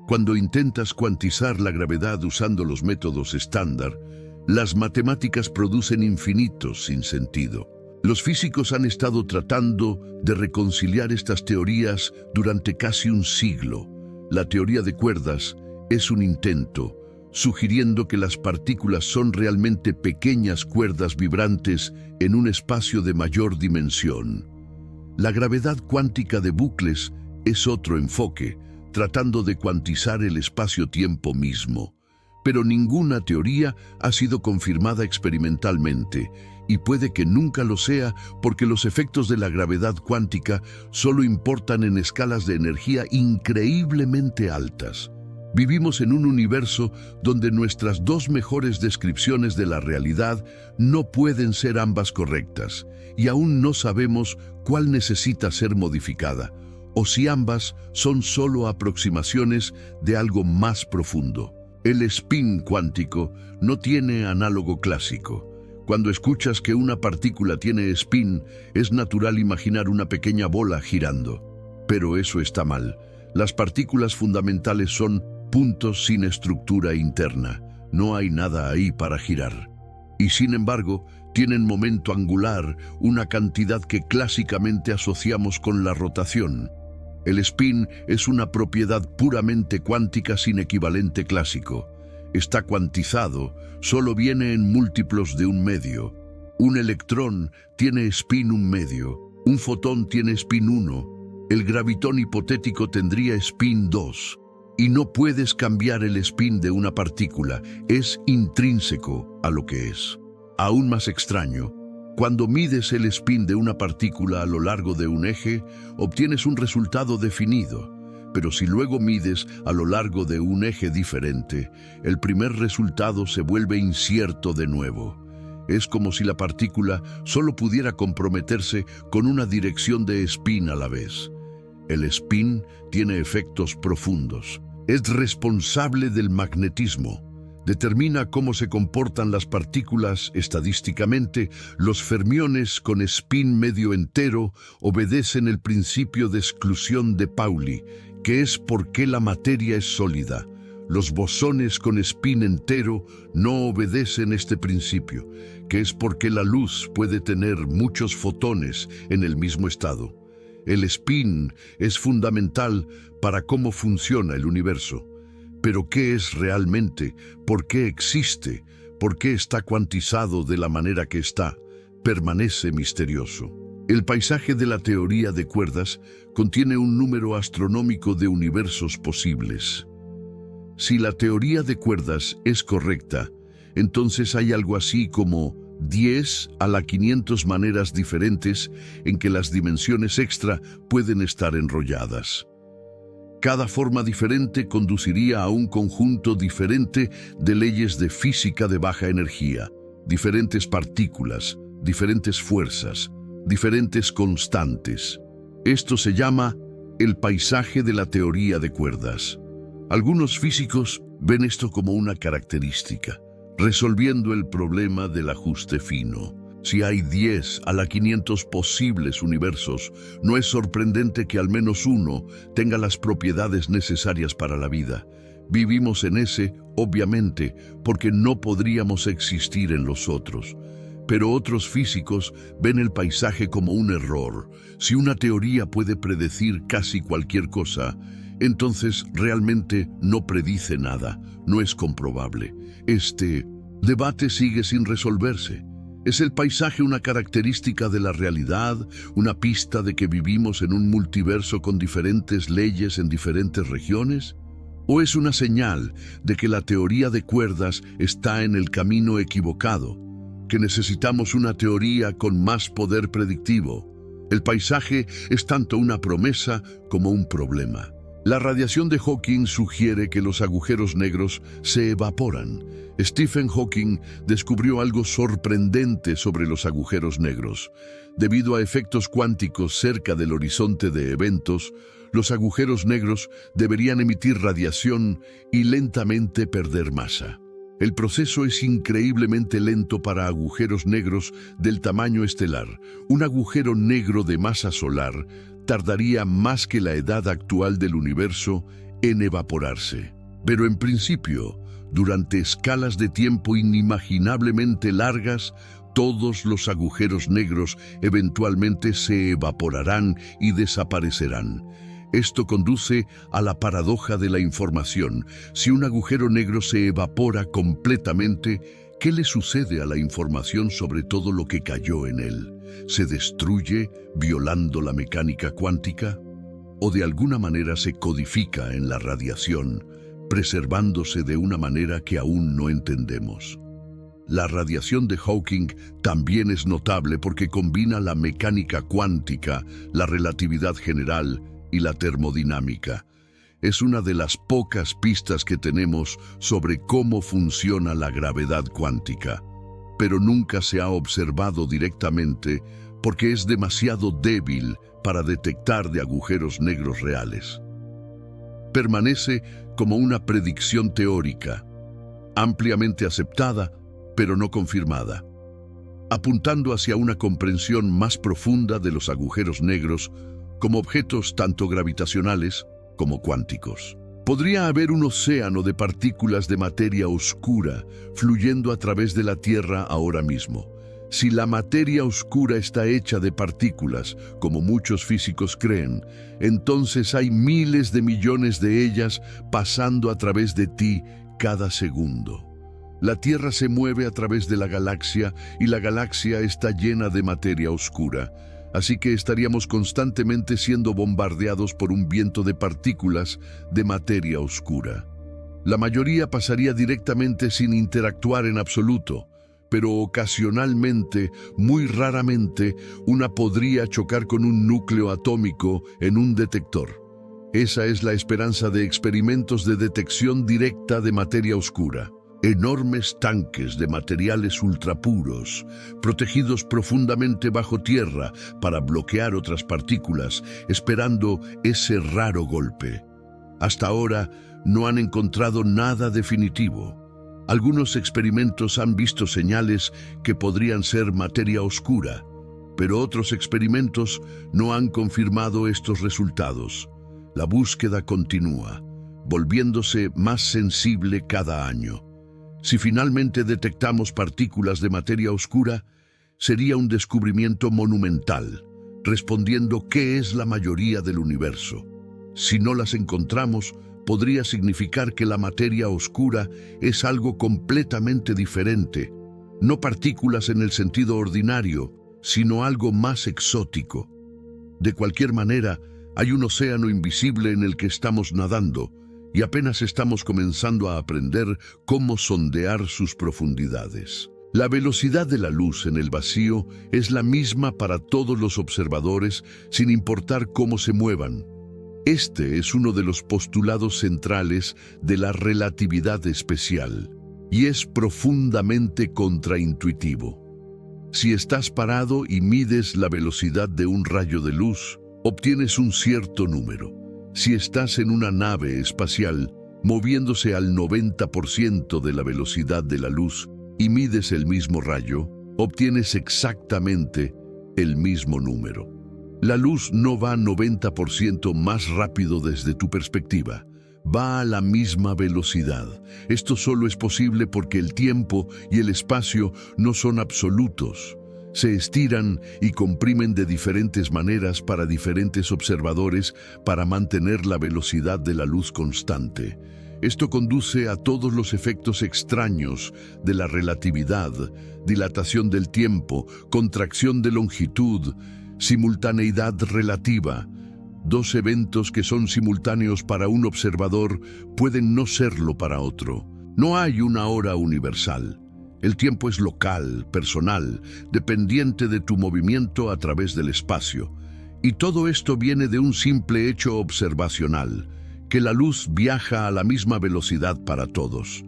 Cuando intentas cuantizar la gravedad usando los métodos estándar, las matemáticas producen infinitos sin sentido. Los físicos han estado tratando de reconciliar estas teorías durante casi un siglo. La teoría de cuerdas es un intento, sugiriendo que las partículas son realmente pequeñas cuerdas vibrantes en un espacio de mayor dimensión. La gravedad cuántica de bucles es otro enfoque, tratando de cuantizar el espacio-tiempo mismo. Pero ninguna teoría ha sido confirmada experimentalmente, y puede que nunca lo sea porque los efectos de la gravedad cuántica solo importan en escalas de energía increíblemente altas. Vivimos en un universo donde nuestras dos mejores descripciones de la realidad no pueden ser ambas correctas, y aún no sabemos cuál necesita ser modificada, o si ambas son solo aproximaciones de algo más profundo. El spin cuántico no tiene análogo clásico. Cuando escuchas que una partícula tiene spin, es natural imaginar una pequeña bola girando. Pero eso está mal. Las partículas fundamentales son puntos sin estructura interna. No hay nada ahí para girar. Y sin embargo, tienen momento angular, una cantidad que clásicamente asociamos con la rotación. El spin es una propiedad puramente cuántica sin equivalente clásico. Está cuantizado, solo viene en múltiplos de un medio. Un electrón tiene spin un medio, un fotón tiene spin 1, el gravitón hipotético tendría spin 2. Y no puedes cambiar el spin de una partícula, es intrínseco a lo que es. Aún más extraño, cuando mides el spin de una partícula a lo largo de un eje, obtienes un resultado definido. Pero si luego mides a lo largo de un eje diferente, el primer resultado se vuelve incierto de nuevo. Es como si la partícula solo pudiera comprometerse con una dirección de spin a la vez. El spin tiene efectos profundos. Es responsable del magnetismo. Determina cómo se comportan las partículas estadísticamente. Los fermiones con spin medio entero obedecen el principio de exclusión de Pauli, que es por qué la materia es sólida. Los bosones con spin entero no obedecen este principio, que es porque la luz puede tener muchos fotones en el mismo estado. El spin es fundamental para cómo funciona el universo. Pero ¿qué es realmente? ¿Por qué existe? ¿Por qué está cuantizado de la manera que está? Permanece misterioso. El paisaje de la teoría de cuerdas contiene un número astronómico de universos posibles. Si la teoría de cuerdas es correcta, entonces hay algo así como 10 a la 500 maneras diferentes en que las dimensiones extra pueden estar enrolladas. Cada forma diferente conduciría a un conjunto diferente de leyes de física de baja energía, diferentes partículas, diferentes fuerzas, diferentes constantes. Esto se llama el paisaje de la teoría de cuerdas. Algunos físicos ven esto como una característica, resolviendo el problema del ajuste fino. Si hay 10 a la 500 posibles universos, no es sorprendente que al menos uno tenga las propiedades necesarias para la vida. Vivimos en ese, obviamente, porque no podríamos existir en los otros. Pero otros físicos ven el paisaje como un error. Si una teoría puede predecir casi cualquier cosa, entonces realmente no predice nada, no es comprobable. Este debate sigue sin resolverse. ¿Es el paisaje una característica de la realidad, una pista de que vivimos en un multiverso con diferentes leyes en diferentes regiones? ¿O es una señal de que la teoría de cuerdas está en el camino equivocado, que necesitamos una teoría con más poder predictivo? El paisaje es tanto una promesa como un problema. La radiación de Hawking sugiere que los agujeros negros se evaporan. Stephen Hawking descubrió algo sorprendente sobre los agujeros negros. Debido a efectos cuánticos cerca del horizonte de eventos, los agujeros negros deberían emitir radiación y lentamente perder masa. El proceso es increíblemente lento para agujeros negros del tamaño estelar. Un agujero negro de masa solar tardaría más que la edad actual del universo en evaporarse. Pero en principio, durante escalas de tiempo inimaginablemente largas, todos los agujeros negros eventualmente se evaporarán y desaparecerán. Esto conduce a la paradoja de la información. Si un agujero negro se evapora completamente, ¿qué le sucede a la información sobre todo lo que cayó en él? ¿Se destruye violando la mecánica cuántica? ¿O de alguna manera se codifica en la radiación, preservándose de una manera que aún no entendemos? La radiación de Hawking también es notable porque combina la mecánica cuántica, la relatividad general y la termodinámica. Es una de las pocas pistas que tenemos sobre cómo funciona la gravedad cuántica, pero nunca se ha observado directamente porque es demasiado débil para detectar de agujeros negros reales. Permanece como una predicción teórica, ampliamente aceptada, pero no confirmada, apuntando hacia una comprensión más profunda de los agujeros negros como objetos tanto gravitacionales como cuánticos. Podría haber un océano de partículas de materia oscura fluyendo a través de la Tierra ahora mismo. Si la materia oscura está hecha de partículas, como muchos físicos creen, entonces hay miles de millones de ellas pasando a través de ti cada segundo. La Tierra se mueve a través de la galaxia y la galaxia está llena de materia oscura. Así que estaríamos constantemente siendo bombardeados por un viento de partículas de materia oscura. La mayoría pasaría directamente sin interactuar en absoluto, pero ocasionalmente, muy raramente, una podría chocar con un núcleo atómico en un detector. Esa es la esperanza de experimentos de detección directa de materia oscura. Enormes tanques de materiales ultrapuros, protegidos profundamente bajo tierra para bloquear otras partículas, esperando ese raro golpe. Hasta ahora no han encontrado nada definitivo. Algunos experimentos han visto señales que podrían ser materia oscura, pero otros experimentos no han confirmado estos resultados. La búsqueda continúa, volviéndose más sensible cada año. Si finalmente detectamos partículas de materia oscura, sería un descubrimiento monumental, respondiendo qué es la mayoría del universo. Si no las encontramos, podría significar que la materia oscura es algo completamente diferente, no partículas en el sentido ordinario, sino algo más exótico. De cualquier manera, hay un océano invisible en el que estamos nadando y apenas estamos comenzando a aprender cómo sondear sus profundidades. La velocidad de la luz en el vacío es la misma para todos los observadores, sin importar cómo se muevan. Este es uno de los postulados centrales de la relatividad especial y es profundamente contraintuitivo. Si estás parado y mides la velocidad de un rayo de luz, obtienes un cierto número. Si estás en una nave espacial, moviéndose al 90% de la velocidad de la luz y mides el mismo rayo, obtienes exactamente el mismo número. La luz no va 90% más rápido desde tu perspectiva. Va a la misma velocidad. Esto solo es posible porque el tiempo y el espacio no son absolutos. Se estiran y comprimen de diferentes maneras para diferentes observadores para mantener la velocidad de la luz constante. Esto conduce a todos los efectos extraños de la relatividad, dilatación del tiempo, contracción de longitud, simultaneidad relativa. Dos eventos que son simultáneos para un observador pueden no serlo para otro. No hay una hora universal. El tiempo es local, personal, dependiente de tu movimiento a través del espacio. Y todo esto viene de un simple hecho observacional, que la luz viaja a la misma velocidad para todos.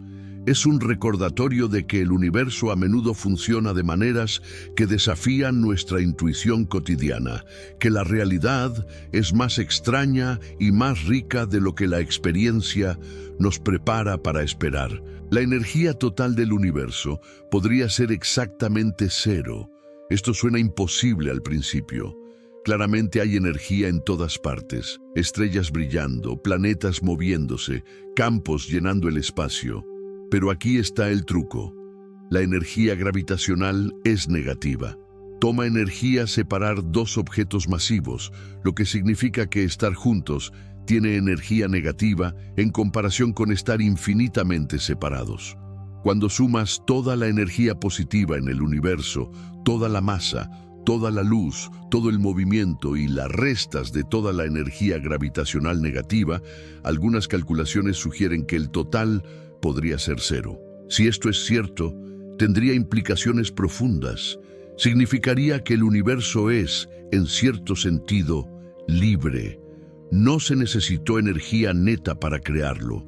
Es un recordatorio de que el universo a menudo funciona de maneras que desafían nuestra intuición cotidiana, que la realidad es más extraña y más rica de lo que la experiencia nos prepara para esperar. La energía total del universo podría ser exactamente cero. Esto suena imposible al principio. Claramente hay energía en todas partes, estrellas brillando, planetas moviéndose, campos llenando el espacio. Pero aquí está el truco. La energía gravitacional es negativa. Toma energía separar dos objetos masivos, lo que significa que estar juntos tiene energía negativa en comparación con estar infinitamente separados. Cuando sumas toda la energía positiva en el universo, toda la masa, toda la luz, todo el movimiento y las restas de toda la energía gravitacional negativa, algunas calculaciones sugieren que el total podría ser cero. Si esto es cierto, tendría implicaciones profundas. Significaría que el universo es, en cierto sentido, libre. No se necesitó energía neta para crearlo.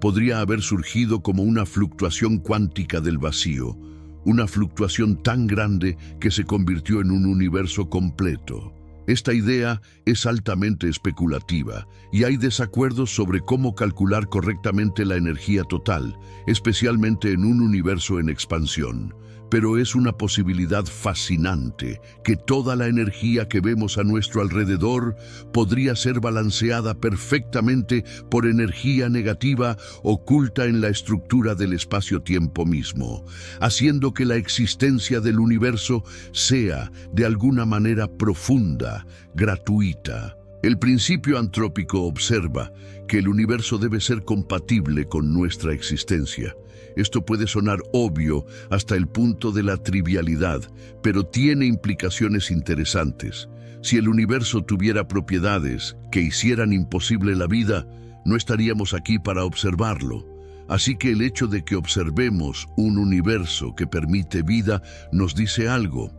Podría haber surgido como una fluctuación cuántica del vacío, una fluctuación tan grande que se convirtió en un universo completo. Esta idea es altamente especulativa y hay desacuerdos sobre cómo calcular correctamente la energía total, especialmente en un universo en expansión. Pero es una posibilidad fascinante que toda la energía que vemos a nuestro alrededor podría ser balanceada perfectamente por energía negativa oculta en la estructura del espacio-tiempo mismo, haciendo que la existencia del universo sea, de alguna manera profunda, gratuita. El principio antrópico observa que el universo debe ser compatible con nuestra existencia. Esto puede sonar obvio hasta el punto de la trivialidad, pero tiene implicaciones interesantes. Si el universo tuviera propiedades que hicieran imposible la vida, no estaríamos aquí para observarlo. Así que el hecho de que observemos un universo que permite vida nos dice algo.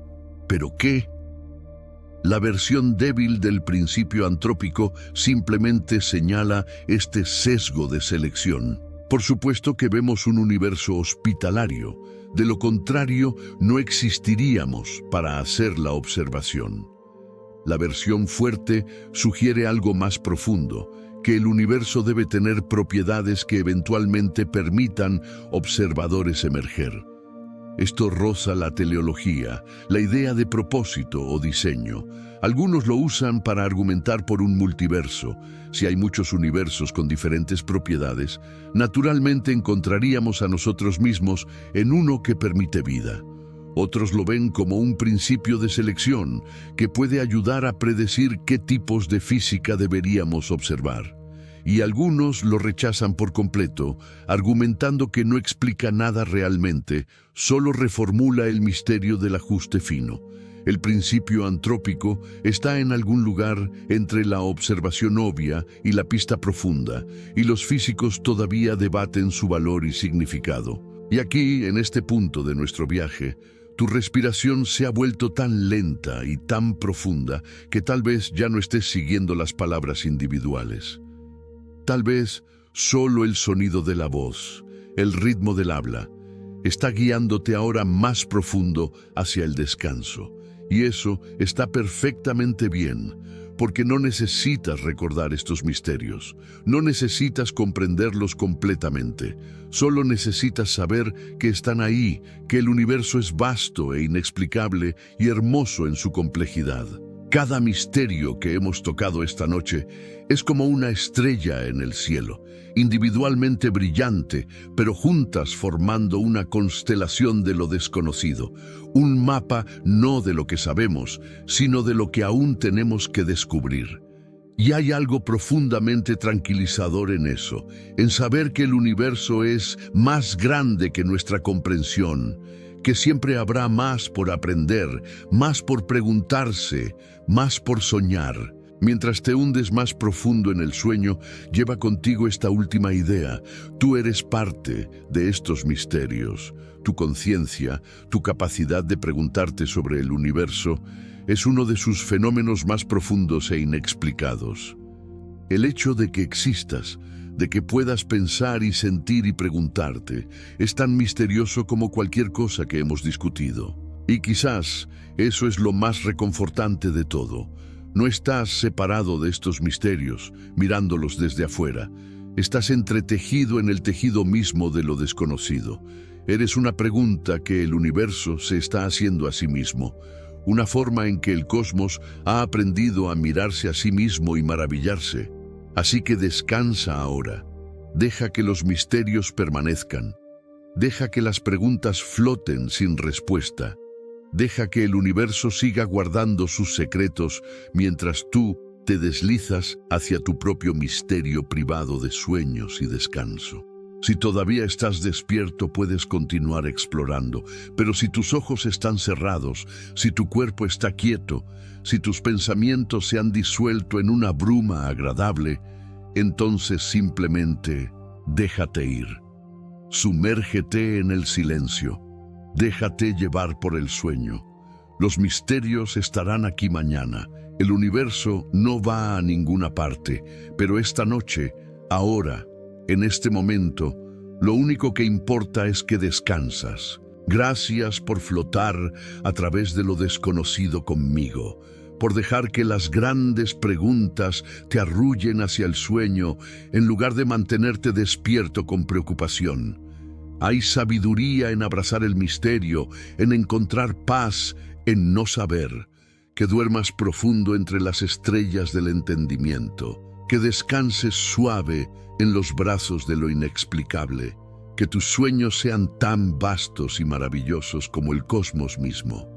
¿Pero qué? La versión débil del principio antrópico simplemente señala este sesgo de selección. Por supuesto que vemos un universo hospitalario. De lo contrario, no existiríamos para hacer la observación. La versión fuerte sugiere algo más profundo, que el universo debe tener propiedades que eventualmente permitan observadores emerger. Esto roza la teleología, la idea de propósito o diseño. Algunos lo usan para argumentar por un multiverso. Si hay muchos universos con diferentes propiedades, naturalmente encontraríamos a nosotros mismos en uno que permite vida. Otros lo ven como un principio de selección que puede ayudar a predecir qué tipos de física deberíamos observar. Y algunos lo rechazan por completo, argumentando que no explica nada realmente, solo reformula el misterio del ajuste fino. El principio antrópico está en algún lugar entre la observación obvia y la pista profunda, y los físicos todavía debaten su valor y significado. Y aquí, en este punto de nuestro viaje, tu respiración se ha vuelto tan lenta y tan profunda que tal vez ya no estés siguiendo las palabras individuales. Tal vez solo el sonido de la voz, el ritmo del habla, está guiándote ahora más profundo hacia el descanso. Y eso está perfectamente bien, porque no necesitas recordar estos misterios, no necesitas comprenderlos completamente, solo necesitas saber que están ahí, que el universo es vasto e inexplicable y hermoso en su complejidad. Cada misterio que hemos tocado esta noche es como una estrella en el cielo, individualmente brillante, pero juntas formando una constelación de lo desconocido, un mapa no de lo que sabemos, sino de lo que aún tenemos que descubrir. Y hay algo profundamente tranquilizador en eso, en saber que el universo es más grande que nuestra comprensión, que siempre habrá más por aprender, más por preguntarse, más por soñar. Mientras te hundes más profundo en el sueño, lleva contigo esta última idea. Tú eres parte de estos misterios. Tu conciencia, tu capacidad de preguntarte sobre el universo, es uno de sus fenómenos más profundos e inexplicados. El hecho de que existas, de que puedas pensar y sentir y preguntarte, es tan misterioso como cualquier cosa que hemos discutido. Y quizás eso es lo más reconfortante de todo. No estás separado de estos misterios, mirándolos desde afuera. Estás entretejido en el tejido mismo de lo desconocido. Eres una pregunta que el universo se está haciendo a sí mismo, una forma en que el cosmos ha aprendido a mirarse a sí mismo y maravillarse. Así que descansa ahora. Deja que los misterios permanezcan. Deja que las preguntas floten sin respuesta. Deja que el universo siga guardando sus secretos mientras tú te deslizas hacia tu propio misterio privado de sueños y descanso. Si todavía estás despierto, puedes continuar explorando, pero si tus ojos están cerrados, si tu cuerpo está quieto, si tus pensamientos se han disuelto en una bruma agradable, entonces simplemente déjate ir. Sumérgete en el silencio. Déjate llevar por el sueño. Los misterios estarán aquí mañana. El universo no va a ninguna parte, pero esta noche, ahora, en este momento, lo único que importa es que descansas. Gracias por flotar a través de lo desconocido conmigo, por dejar que las grandes preguntas te arrullen hacia el sueño en lugar de mantenerte despierto con preocupación. Hay sabiduría en abrazar el misterio, en encontrar paz, en no saber. Que duermas profundo entre las estrellas del entendimiento. Que descanses suave en los brazos de lo inexplicable. Que tus sueños sean tan vastos y maravillosos como el cosmos mismo.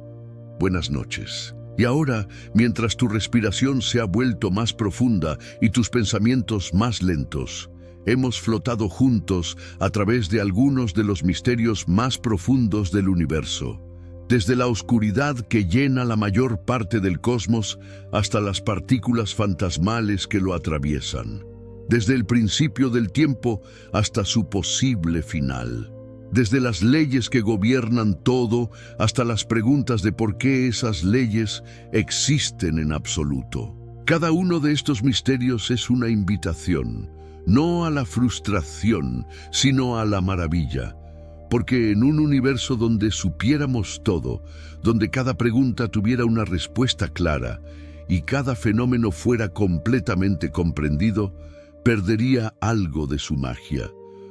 Buenas noches. Y ahora, mientras tu respiración se ha vuelto más profunda y tus pensamientos más lentos, hemos flotado juntos a través de algunos de los misterios más profundos del universo. Desde la oscuridad que llena la mayor parte del cosmos hasta las partículas fantasmales que lo atraviesan. Desde el principio del tiempo hasta su posible final. Desde las leyes que gobiernan todo hasta las preguntas de por qué esas leyes existen en absoluto. Cada uno de estos misterios es una invitación, no a la frustración, sino a la maravilla. Porque en un universo donde supiéramos todo, donde cada pregunta tuviera una respuesta clara y cada fenómeno fuera completamente comprendido, perdería algo de su magia.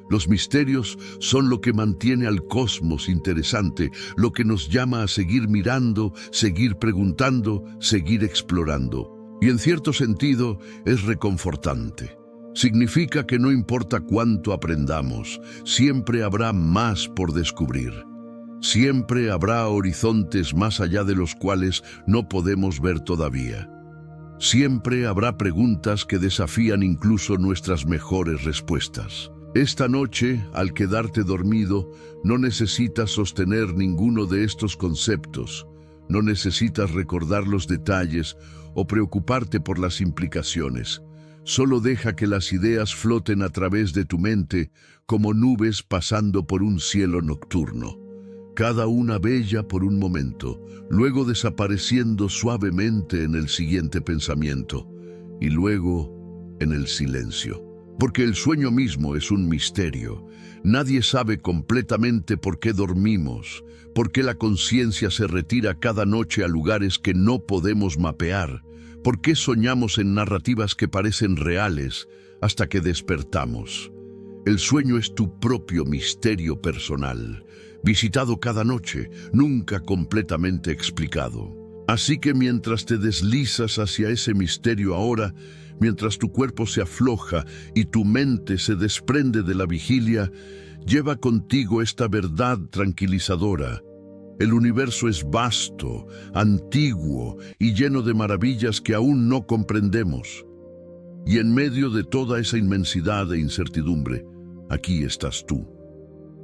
Los misterios son lo que mantiene al cosmos interesante, lo que nos llama a seguir mirando, seguir preguntando, seguir explorando. Y en cierto sentido es reconfortante. Significa que no importa cuánto aprendamos, siempre habrá más por descubrir. Siempre habrá horizontes más allá de los cuales no podemos ver todavía. Siempre habrá preguntas que desafían incluso nuestras mejores respuestas. Esta noche, al quedarte dormido, no necesitas sostener ninguno de estos conceptos. No necesitas recordar los detalles o preocuparte por las implicaciones. Solo deja que las ideas floten a través de tu mente como nubes pasando por un cielo nocturno. Cada una bella por un momento, luego desapareciendo suavemente en el siguiente pensamiento, y luego en el silencio. Porque el sueño mismo es un misterio. Nadie sabe completamente por qué dormimos, por qué la conciencia se retira cada noche a lugares que no podemos mapear, por qué soñamos en narrativas que parecen reales hasta que despertamos. El sueño es tu propio misterio personal, visitado cada noche, nunca completamente explicado. Así que mientras te deslizas hacia ese misterio ahora, mientras tu cuerpo se afloja y tu mente se desprende de la vigilia, lleva contigo esta verdad tranquilizadora. El universo es vasto, antiguo y lleno de maravillas que aún no comprendemos. Y en medio de toda esa inmensidad e incertidumbre, aquí estás tú,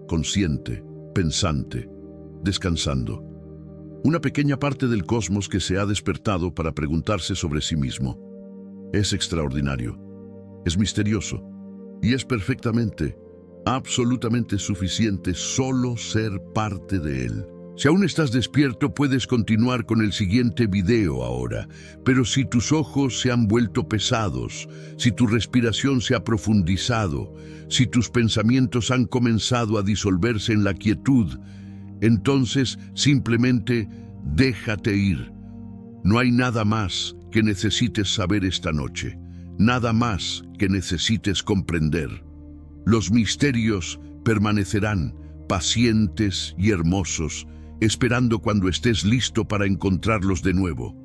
consciente, pensante, descansando. Una pequeña parte del cosmos que se ha despertado para preguntarse sobre sí mismo. Es extraordinario, es misterioso y es perfectamente, absolutamente suficiente solo ser parte de él. Si aún estás despierto, puedes continuar con el siguiente video ahora, pero si tus ojos se han vuelto pesados, si tu respiración se ha profundizado, si tus pensamientos han comenzado a disolverse en la quietud, entonces simplemente déjate ir. No hay nada más que necesites saber esta noche, nada más que necesites comprender. Los misterios permanecerán pacientes y hermosos, esperando cuando estés listo para encontrarlos de nuevo.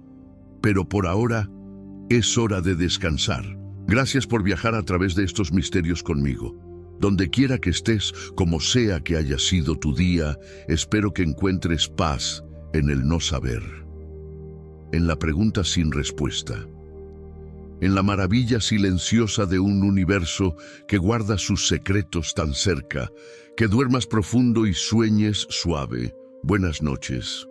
Pero por ahora, es hora de descansar. Gracias por viajar a través de estos misterios conmigo. Donde quiera que estés, como sea que haya sido tu día, espero que encuentres paz en el no saber, en la pregunta sin respuesta, en la maravilla silenciosa de un universo que guarda sus secretos tan cerca. Que duermas profundo y sueñes suave. Buenas noches.